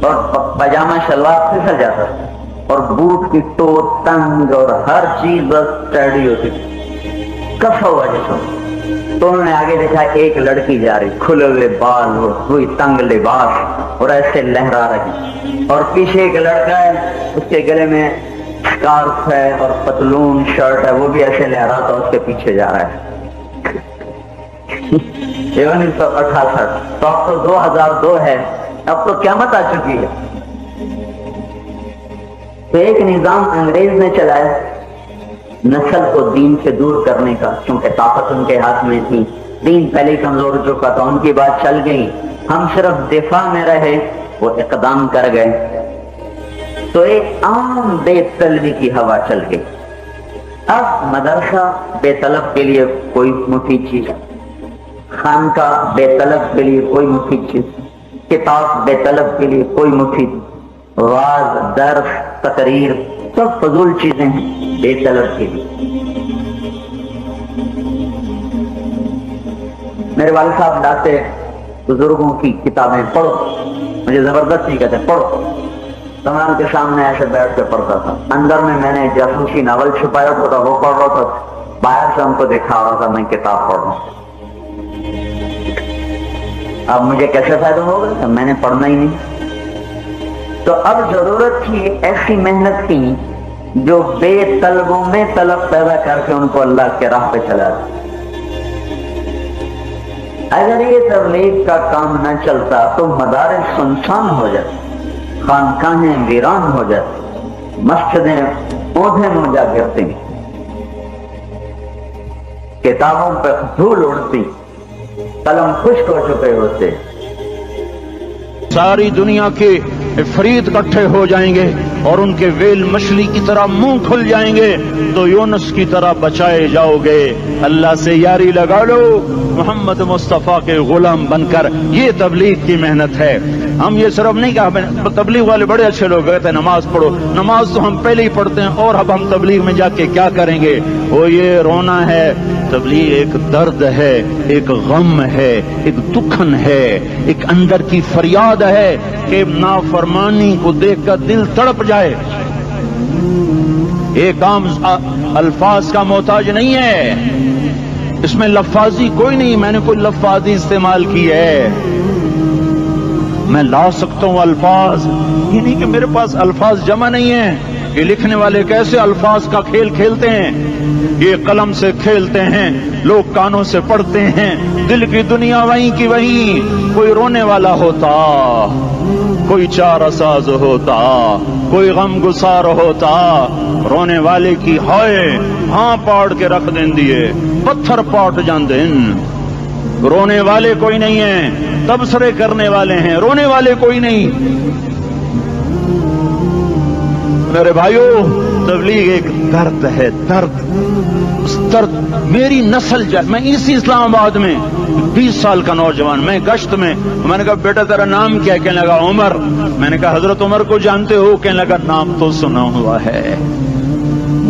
اور پاجامہ شلوار پھسل جاتا تھا. اور بوٹ کی ٹو تنگ اور ہر چیز بس ٹیڈی ہوتی تھی، کسا ہوا جسم. تو انہوں نے آگے دیکھا ایک لڑکی جا رہی، کھلے ہوئے بال اور کوئی تنگ لباس اور ایسے لہرا رہی. اور پیچھے ایک لڑکا ہے، اس کے گلے میں اسکارف ہے اور پتلون شرٹ ہے، وہ بھی ایسے لہراتا اس کے پیچھے جا رہا ہے. 1968. تو اب تو 2002 ہے، اب تو قیامت آ چکی ہے. تو ایک نظام انگریز نے چلایا نسل کو دین سے دور کرنے کا، کیونکہ طاقت ان کے ہاتھ میں تھی. دین پہلے ہی کمزور ہو چکا تھا، ان کی بات چل گئی. ہم صرف دفاع میں رہے، وہ اقدام کر گئے. تو ایک عام بے طلبی کی ہوا چل گئی. اب مدرسہ بے طلب کے لیے کوئی مفید چیز، خانقاہ بے طلب کے لیے کوئی مفید چیز، کتاب بے طلب کے لیے کوئی مفید، واعظ، درس، تقریر سب فضول چیزیں ہیں بے طلب کے لیے. میرے والد صاحب لاتے بزرگوں کی کتابیں پڑھو، مجھے زبردستی کہتے پڑھو. تو میں ان کے سامنے ایسے بیٹھ کے پڑھتا تھا. اندر میں نے جاسوسی ناول چھپایا تھا، وہ پڑھ رہا تھا. باہر سے ان کو دکھا رہا تھا میں کتاب پڑھ رہا ہوں. اب مجھے کیسے فائدہ ہوگا؟ میں نے پڑھنا ہی نہیں. تو اب ضرورت تھی ایسی محنت کی جو بے طلبوں میں طلب پیدا کر کے ان کو اللہ کے راہ پہ چلا دے. اگر یہ تبلیغ کا کام نہ چلتا تو مدارس سنسان ہو جاتے، خانقاہیں ویران ہو جاتی، مسجدیں اوندھے منہ جا گرتی، کتابوں پہ دھول اڑتی، قلم خشک ہو چکے ہوتے. ساری دنیا کے افریت اکٹھے ہو جائیں گے اور ان کے ویل مچھلی کی طرح منہ کھل جائیں گے تو یونس کی طرح بچائے جاؤ گے. اللہ سے یاری لگا لو، محمد مصطفیٰ کے غلام بن کر. یہ تبلیغ کی محنت ہے. ہم یہ صرف نہیں کہا، تبلیغ والے بڑے اچھے لوگ کہتے ہیں نماز پڑھو. نماز تو ہم پہلے ہی پڑھتے ہیں، اور اب ہم تبلیغ میں جا کے کیا کریں گے؟ وہ یہ رونا ہے. تبلیغ ایک درد ہے، ایک غم ہے، ایک دکھن ہے، ایک اندر کی فریاد ہے کہ نافرمانی کو دیکھ کر دل تڑپ جائے. ایک عام الفاظ کا محتاج نہیں ہے، اس میں لفاظی کوئی نہیں. میں نے کوئی لفاظی استعمال کی ہے، میں لا سکتا ہوں الفاظ. یہ نہیں کہ میرے پاس الفاظ جمع نہیں ہیں. یہ لکھنے والے کیسے الفاظ کا کھیل کھیلتے ہیں، یہ قلم سے کھیلتے ہیں، لوگ کانوں سے پڑھتے ہیں. دل کی دنیا وہیں کی وہیں. کوئی رونے والا ہوتا، کوئی چارہ ساز ہوتا، کوئی غم گسار ہوتا. رونے والے کی ہائے ہاں پاڑ کے رکھ دیں دیے، پتھر پاٹ جان دیں. رونے والے کوئی نہیں ہیں، تبصرے کرنے والے ہیں، رونے والے کوئی نہیں. میرے بھائیو، تبلیغ ایک درد ہے، درد. اس میری نسل جائے. میں اسی اسلام آباد میں 20 سال کا نوجوان, میں گشت میں نے کہا بیٹا تیرا نام کیا؟ کہنے لگا عمر. میں نے کہا حضرت عمر کو جانتے ہو؟ کہنے لگا نام تو سنا ہوا ہے.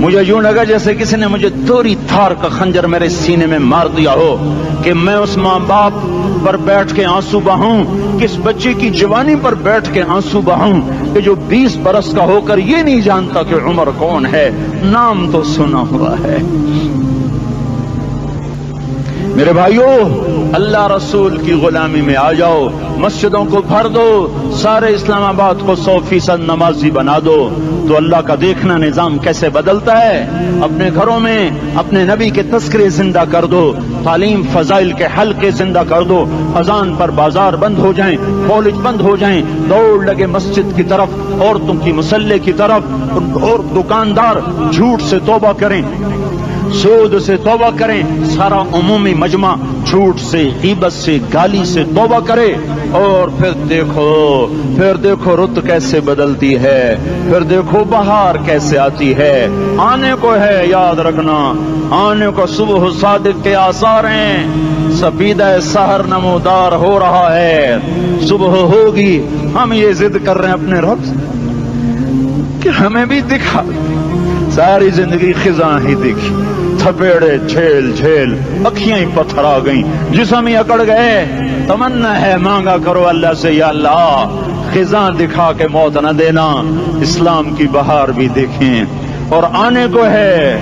مجھے یوں لگا جیسے کسی نے مجھے دوری تھار کا خنجر میرے سینے میں مار دیا ہو کہ میں اس ماں باپ پر بیٹھ کے آنسو بہاؤں, کس بچے کی جوانی پر بیٹھ کے آنسو بہاؤں کہ جو 20 برس کا ہو کر یہ نہیں جانتا کہ عمر کون ہے. نام تو سنا ہوا ہے. میرے بھائیو, اللہ رسول کی غلامی میں آ جاؤ, مسجدوں کو بھر دو, سارے اسلام آباد کو 100% نمازی بنا دو, تو اللہ کا دیکھنا نظام کیسے بدلتا ہے. اپنے گھروں میں اپنے نبی کے تذکرے زندہ کر دو, تعلیم فضائل کے حلقے زندہ کر دو, اذان پر بازار بند ہو جائیں, کالج بند ہو جائیں, دوڑ لگے مسجد کی طرف, عورتوں کی مصلے کی طرف, اور دکاندار جھوٹ سے توبہ کریں, سود سے توبہ کریں, سارا عمومی مجمع جھوٹ سے, غیبت سے, گالی سے توبہ کرے. اور پھر دیکھو رت کیسے بدلتی ہے, پھر دیکھو بہار کیسے آتی ہے. آنے کو ہے, یاد رکھنا, آنے کو صبح صادق کے آثار ہیں. سفیدہ سحر نمودار ہو رہا ہے, صبح ہوگی. ہم یہ ضد کر رہے ہیں اپنے رب سے کہ ہمیں بھی دکھا. ساری زندگی خزاں ہی دکھی, تھپیڑے جھیل اکھیاں ہی پتھر آ گئیں, جسم ہی اکڑ گئے. تمنا ہے مانگا کرو اللہ سے, یا اللہ خزاں دکھا کے موت نہ دینا, اسلام کی بہار بھی دیکھیں. اور آنے کو ہے,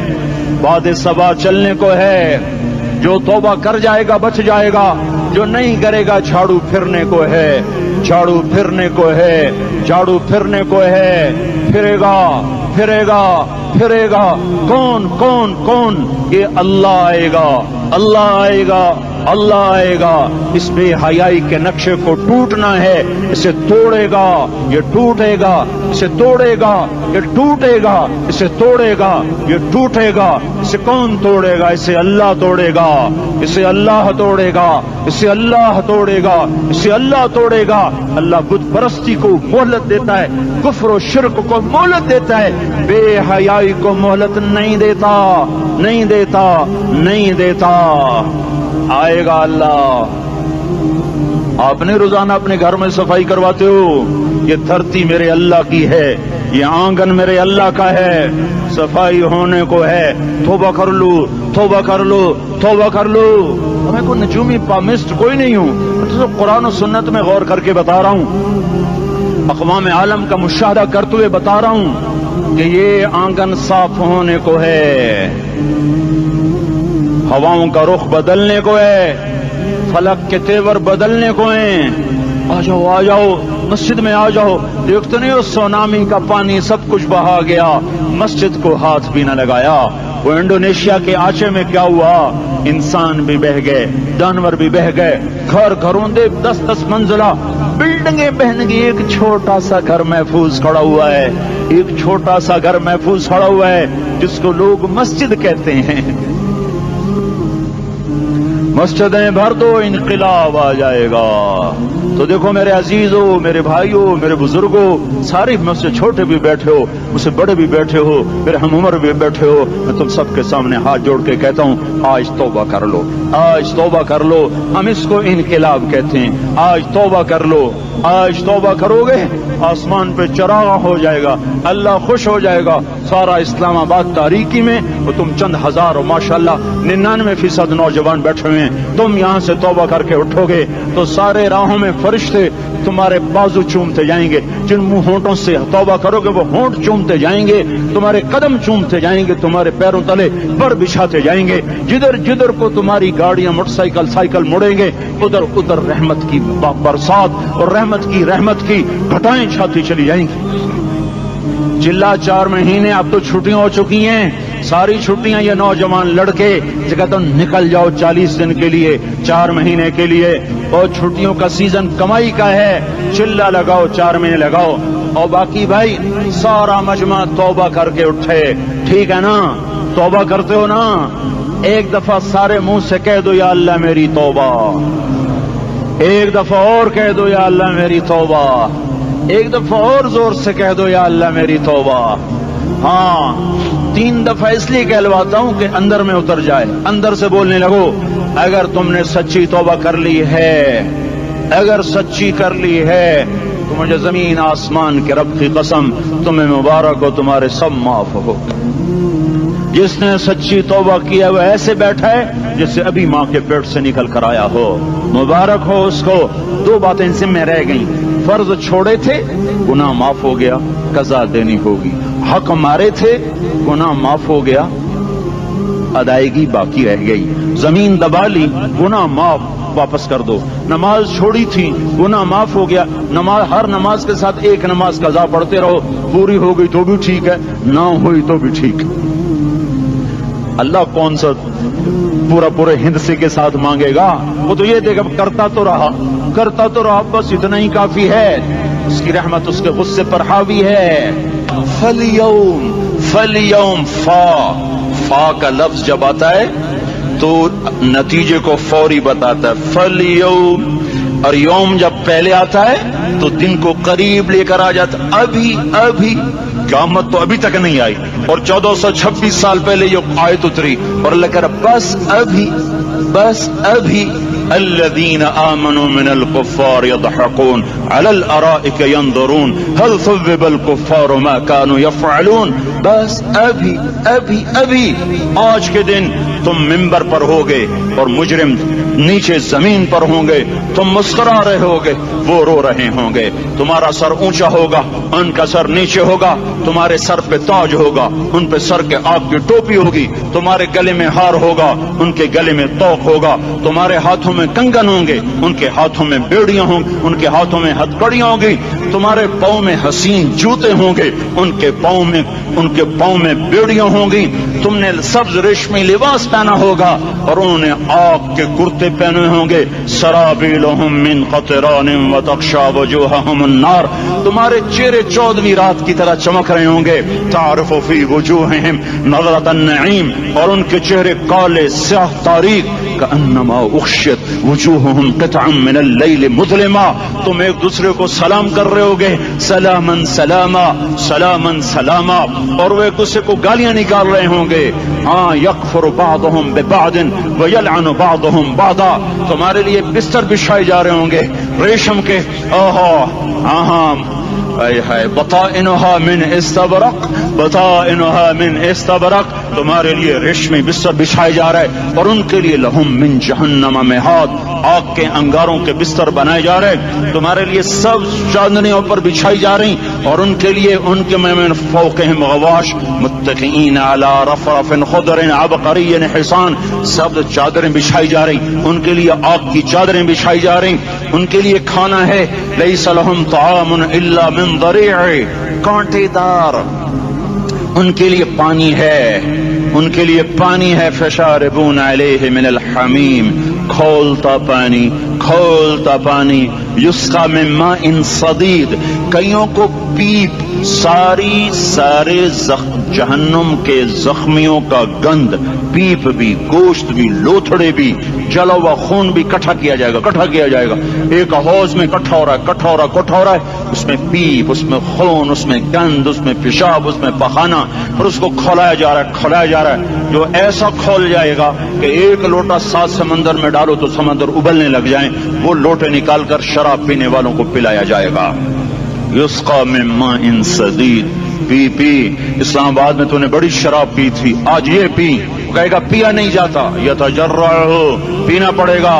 باد صبا چلنے کو ہے. جو توبہ کر جائے گا بچ جائے گا, جو نہیں کرے گا جھاڑو پھرنے کو ہے, جھاڑو پھرنے کو ہے, جھاڑو پھرنے کو ہے. پھرے گا کون؟ یہ اللہ آئے گا, اللہ آئے گا, اللہ آئے گا. اس بے حیائی کے نقشے کو ٹوٹنا ہے, اسے توڑے گا, یہ ٹوٹے گا, اسے توڑے گا, یہ ٹوٹے گا, اسے توڑے گا, یہ ٹوٹے گا. اسے کون توڑے گا؟ اسے اللہ توڑے گا, اسے اللہ توڑے گا, اسے اللہ توڑے گا, اسے اللہ توڑے گا. اللہ بت پرستی کو مہلت دیتا ہے, کفر و شرک کو مہلت دیتا ہے, بے حیائی کو مہلت نہیں دیتا, نہیں دیتا, نہیں دیتا. آئے گا اللہ. آپ نے روزانہ اپنے گھر میں صفائی کرواتے ہو, یہ دھرتی میرے اللہ کی ہے, یہ آنگن میرے اللہ کا ہے, صفائی ہونے کو ہے. توبہ کر لو, توبہ کر لو, توبہ کر لو. میں کوئی نجومی پامسٹ کوئی نہیں ہوں, تو قرآن و سنت میں غور کر کے بتا رہا ہوں, اقوام عالم کا مشاہدہ کرتے ہوئے بتا رہا ہوں کہ یہ آنگن صاف ہونے کو ہے, ہواؤں کا رخ بدلنے کو ہے, فلک کے تیور بدلنے کو ہیں. آ جاؤ مسجد میں آ جاؤ. دیکھتے نہیں ہو سونامی کا پانی سب کچھ بہا گیا, مسجد کو ہاتھ بھی نہ لگایا. وہ انڈونیشیا کے آچے میں کیا ہوا, انسان بھی بہ گئے, جانور بھی بہ گئے, گھروں دے 10-10 منزلہ بلڈنگیں بہن گئی. ایک چھوٹا سا گھر محفوظ کھڑا ہوا ہے, ایک چھوٹا سا گھر محفوظ کھڑا ہوا ہے جس کو لوگ مسجد کہتے ہیں. مسجدیں بھر دو, انقلاب آ جائے گا. تو دیکھو میرے عزیزوں, میرے بھائیوں, میرے بزرگوں, سارے مجھ سے چھوٹے بھی بیٹھے ہو, مجھ سے بڑے بھی بیٹھے ہو, میرے ہم عمر بھی بیٹھے ہو, میں تم سب کے سامنے ہاتھ جوڑ کے کہتا ہوں, آج توبہ کر لو, آج توبہ کر لو. ہم اس کو انقلاب کہتے ہیں. آج توبہ کر لو, آج توبہ کرو گے آسمان پہ چراغ ہو جائے گا, اللہ خوش ہو جائے گا. سارا اسلام آباد تاریکی میں وہ تم چند ہزار, اور ماشاءاللہ 99% نوجوان بیٹھے ہوئے ہیں. تم یہاں سے توبہ کر کے اٹھو گے تو سارے راہوں میں فرشتے تمہارے بازو چومتے جائیں گے. جن منہ ہونٹوں سے توبہ کرو گے وہ ہونٹ چومتے جائیں گے, تمہارے قدم چومتے جائیں گے, تمہارے پیروں تلے پر بچھاتے جائیں گے. جدھر کو تمہاری گاڑیاں موٹر سائیکل مڑیں گے, ادھر رحمت کی برسات اور رحمت کی گھٹائیں چھاتی چلی جائیں گی. چلا 4 مہینے اب تو چھٹیاں ہو چکی ہیں, ساری چھٹیاں یہ نوجوان لڑکے کہتے ہیں نکل جاؤ 40 دن کے لیے, 4 مہینے کے لیے. اور چھٹیوں کا سیزن کمائی کا ہے, چلا لگاؤ, 4 مہینے لگاؤ. اور باقی بھائی سارا مجمع توبہ کر کے اٹھے, ٹھیک ہے نا؟ توبہ کرتے ہو نا؟ ایک دفعہ سارے منہ سے کہہ دو یا اللہ میری توبہ, ایک دفعہ اور کہہ دو یا اللہ میری توبہ, ایک دفعہ اور زور سے کہہ دو یا اللہ میری توبہ. ہاں 3 دفعہ اس لیے کہلواتا ہوں کہ اندر میں اتر جائے. اندر سے بولنے لگو اگر تم نے سچی توبہ کر لی ہے، اگر سچی کر لی ہے تو مجھے زمین آسمان کے رب کی قسم تمہیں مبارک ہو، تمہارے سب معاف ہو. جس نے سچی توبہ کیا وہ ایسے بیٹھا ہے جس سے ابھی ماں کے پیٹ سے نکل کر آیا ہو. مبارک ہو اس کو. 2 باتیں ان سے میں رہ گئیں. فرض چھوڑے تھے، گناہ معاف ہو گیا، قضا دینی ہوگی. حق مارے تھے، گناہ معاف ہو گیا، ادائیگی باقی رہ گئی. زمین دبا لی، گناہ معاف، واپس کر دو. نماز چھوڑی تھی، گناہ معاف ہو گیا. نماز، ہر نماز کے ساتھ ایک نماز قضا پڑھتے رہو، پوری ہو گئی تو بھی ٹھیک ہے، نہ ہوئی تو بھی ٹھیک ہے. اللہ کون سا پورے ہند سے کے ساتھ مانگے گا؟ وہ تو یہ دیکھ کرتا تو رہا، بس اتنا ہی کافی ہے. اس کی رحمت اس کے غصے پر حاوی ہے. فَالْيَوْمِ فا کا لفظ جب آتا ہے تو نتیجے کو فوری بتاتا ہے. فَالْيَوْمِ، اور یوم جب پہلے آتا ہے تو دن کو قریب لے کر آ جاتا. ابھی قیامت تو ابھی تک نہیں آئی، اور 1426 سال پہلے یہ آیت اتری، اور اللہ کہہ رہا بس ابھی الذين آمنوا من الكفار يضحكون على الارائك ينظرون هل ثوب الكفار ما كانوا يفعلون. بس ابھی آج کے دن تم منبر پر ہوگے اور مجرم نیچے زمین پر ہوں گے، تم مسکرا رہے ہوگے، وہ رو رہے ہوں گے. تمہارا سر اونچا ہوگا، ان کا سر نیچے ہوگا. تمہارے سر پہ تاج ہوگا، ان پہ سر کے آگ کی ٹوپی ہوگی. تمہارے گلے میں ہار ہوگا، ان کے گلے میں توق ہوگا. تمہارے ہاتھوں میں کنگن ہوں گے، ان کے ہاتھوں میں بیڑیاں ہوں گی، ان کے ہاتھوں میں ہتکڑیاں ہوں گی. تمہارے پاؤں میں حسین جوتے ہوں گے، ان کے پاؤں میں بیڑیاں ہوں گی. تم نے سبز ریشمی لباس پہنا ہوگا اور انہوں نے آگ کے کرتے پہنے ہوں گے. سرابیلہم من قطران وتغشا وجوہہم النار. تمہارے چہرے 14ویں رات کی طرح چمک رہے ہوں گے. تعرف فی وجوہہم نظرۃ النعیم، اور ان کے چہرے کالے سیاہ تاریک. کأنما اغشیت وجوہہم قطعا من اللیل مظلما. تم ایک دوسرے کو سلام کر رہے ہوگے، سلامن سلاما سلامن سلاما، اور وہ ایک دوسرے کو گالیاں نکال رہے ہوں گے. ہاں یکفر بعضهم ببعض ویلعن بعضهم بعضا. تمہارے لیے بستر بچھائے جا رہے ہوں گے ریشم کے. بطائنها من استبرق، بطائنها من استبرق. تمہارے لیے ریشمی بستر بچھائے جا رہے، اور ان کے لیے لہم من جہنم مہاد، آگ کے انگاروں کے بستر بنائے جا رہے. تمہارے لیے سب چاندنیوں پر بچھائی جا رہی، اور ان کے لیے ان کے من فوقہم غواش متکئین علی رفرف خضر عبقری حصان. سب چادریں بچھائی جا رہی، ان کے لیے آگ کی چادریں بچھائی جا رہی. ان کے لیے کھانا ہے، لیس لہم طعام الا من ضریع، کانٹے دار. ان کے لیے پانی ہے، ان کے لیے پانی ہے. فشاربون علیہ من الحمیم، کھولتا پانی، کھولتا پانی. یسقا من ماء صدید، کئیوں کو پیپ. سارے جہنم کے زخمیوں کا گند، پیپ بھی، گوشت بھی، لوتھڑے بھی، جلا ہوا خون بھی اکٹھا کیا جائے گا. ایک حوض میں اکٹھا ہو رہا ہے. اس میں پیپ، اس میں خون، اس میں گند، اس میں پیشاب، اس میں پخانہ، اور اس کو کھولایا جا رہا ہے. جو ایسا کھول جائے گا کہ 1 لوٹا 7 سمندر میں ڈالو تو سمندر ابلنے لگ جائیں، وہ لوٹے نکال کر شراب پینے والوں کو پلایا جائے گا. یسقا من ماء صدید. پی اسلام آباد میں تو نے بڑی شراب پی تھی، آج یہ پی. کہے گا پیا نہیں جاتا، یتجرعہ، پینا پڑے گا.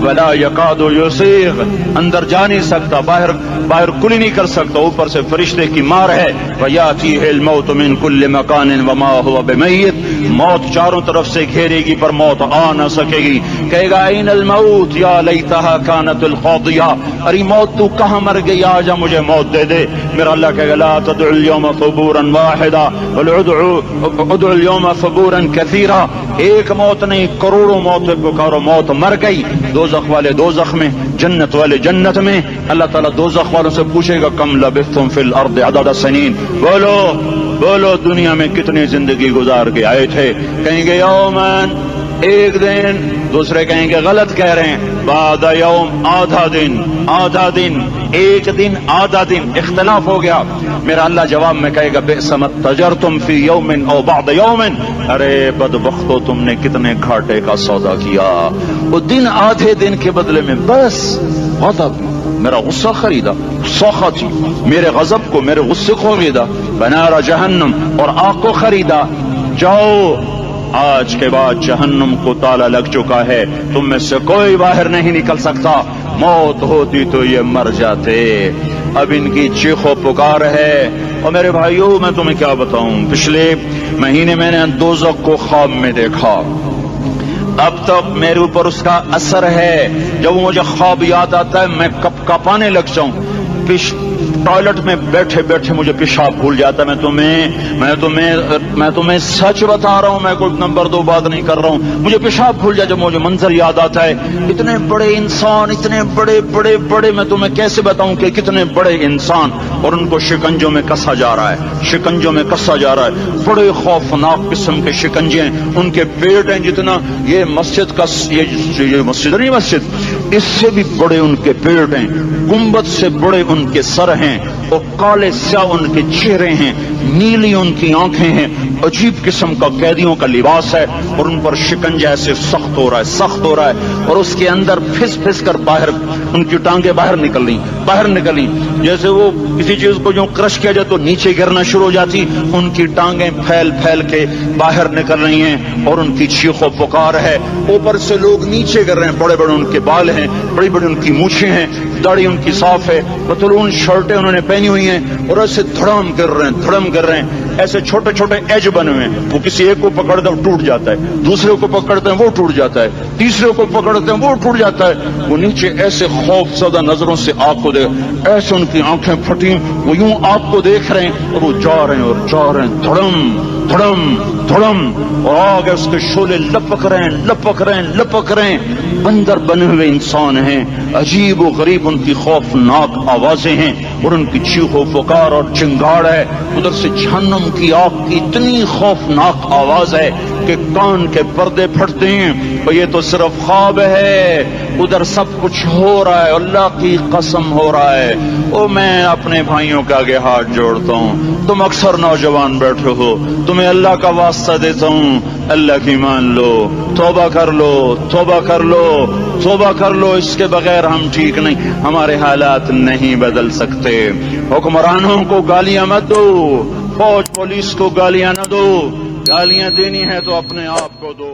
ولا یکاد یسیغ، اندر جا نہیں سکتا، باہر کلی نہیں کر سکتا، اوپر سے فرشتے کی مار ہے. ویاتیہ الموت من کل مکان وما هو بمیت، موت چاروں طرف سے گھیرے گی پر موت آ نہ سکے گی. کہے گا این الموت یا لیتہا کانت القاضیہ، ارے موت تو کہاں مر گئی، آجا مجھے موت دے دے. میرا اللہ کہے گا لا تدعو اليوم ثبورا واحدا بل ادعو اليوم ثبورا کثیرا. ایک موت نہیں، کروڑوں موت پکارو. موت مر گئی. دوزخ والے دوزخ میں، جنت والے جنت میں. اللہ تعالیٰ دوزخ والوں سے پوچھے گا کم لبثتم فی الارض عدد سنین، بولو دنیا میں کتنی زندگی گزار کے آئے تھے. کہیں گے یومن، ایک دن، دوسرے کہیں گے غلط کہہ رہے ہیں، بعد یوم آدھا دن، ایک دن آدھا دن، اختلاف ہو گیا۔ میرا اللہ جواب میں کہے گا بئس ما تجرتم فی یوم او بعد یوم، ارے بدبختو تم نے کتنے گھاٹے کا سودا کیا۔ وہ دن آدھے دن کے بدلے میں بس غضب، میرا غصہ خریدا، سخط میرے غضب کو، میرے غصے کو خریدا، بنار جہنم، اور آگ کو خریدا۔ جاؤ، آج کے بعد جہنم کو تالا لگ چکا ہے، تم میں سے کوئی باہر نہیں نکل سکتا، موت ہوتی تو یہ مر جاتے۔ اب ان کی چیخ و پکار ہے۔ اور میرے بھائیوں، میں تمہیں کیا بتاؤں، پچھلے مہینے میں نے دوزخ کو خواب میں دیکھا، اب تک میرے اوپر اس کا اثر ہے۔ جب مجھے خواب یاد آتا ہے میں کپ کپانے لگ جاؤں، ٹوائلٹ میں بیٹھے بیٹھے مجھے پیشاب بھول جاتا ہے۔ میں تمہیں سچ بتا رہا ہوں، میں کوئی نمبر 2 بات نہیں کر رہا ہوں، مجھے پیشاب بھول جاتا ہے جب مجھے منظر یاد آتا ہے۔ اتنے بڑے انسان، اتنے بڑے، میں تمہیں کیسے بتاؤں کہ کتنے بڑے انسان، اور ان کو شکنجوں میں کسا جا رہا ہے، بڑے خوفناک قسم کے شکنجے ہیں، ان کے پیٹ ہیں جتنا یہ مسجد کا، یہ مسجد نہیں، مسجد اس سے بھی بڑے ان کے پیٹ ہیں، گنبد سے بڑے ان کے سر ہیں، اور کالے سیاہ ان کے چہرے ہیں، نیلی ان کی آنکھیں ہیں، عجیب قسم کا قیدیوں کا لباس ہے، اور ان پر شکنجہ ایسے سخت ہو رہا ہے، اور اس کے اندر پھس کر باہر ان کی ٹانگیں باہر نکلی، جیسے وہ کسی چیز کو جو کرش کیا جائے تو نیچے گرنا شروع ہو جاتی، ان کی ٹانگیں پھیل کے باہر نکل رہی ہیں، اور ان کی چیخ و پکار ہے۔ اوپر سے لوگ نیچے گر رہے ہیں، بڑے ان کے بال ہیں، بڑی ان کی مونچھیں ہیں، داڑھی ان کی صاف ہے، پتلون شرٹیں انہوں نے پہنی ہوئی ہیں، اور ایسے دھڑم گر رہے ہیں، ایسے چھوٹے ایج بنے ہوئے ہیں۔ وہ کسی ایک کو پکڑتے ہیں ٹوٹ جاتا ہے، دوسرے کو پکڑتے ہیں وہ ٹوٹ جاتا ہے، تیسرے کو پکڑتے ہیں وہ ٹوٹ جاتا ہے۔ وہ نیچے ایسے خوف زدہ نظروں سے آپ کو دیکھ، ایسے ان کی آنکھیں پھٹی، وہ یوں آپ کو دیکھ رہے ہیں، اور وہ جا رہے ہیں دھڑم، اور آگے اس کے شعلے لپک رہے ہیں۔ بندر بنے ہوئے انسان ہیں، عجیب و غریب ان کی خوفناک آوازیں ہیں، اور ان کی چیخ و پکار اور چنگاڑ ہے۔ ادھر سے جہنم کی آگ کی اتنی خوفناک آواز ہے کہ کان کے پردے پھٹتے ہیں، اور یہ تو صرف خواب ہے، ادھر سب کچھ ہو رہا ہے، اللہ کی قسم ہو رہا ہے۔ او میں اپنے بھائیوں کے آگے ہاتھ جوڑتا ہوں، تم اکثر نوجوان بیٹھے ہو، تمہیں اللہ کا واسطہ دیتا ہوں، اللہ کی مان لو، توبہ کر لو، اس کے بغیر ہم ٹھیک نہیں، ہمارے حالات نہیں بدل سکتے۔ حکمرانوں کو گالیاں مت دو، فوج پولیس کو گالیاں نہ دو، گالیاں دینی ہے تو اپنے آپ کو دو۔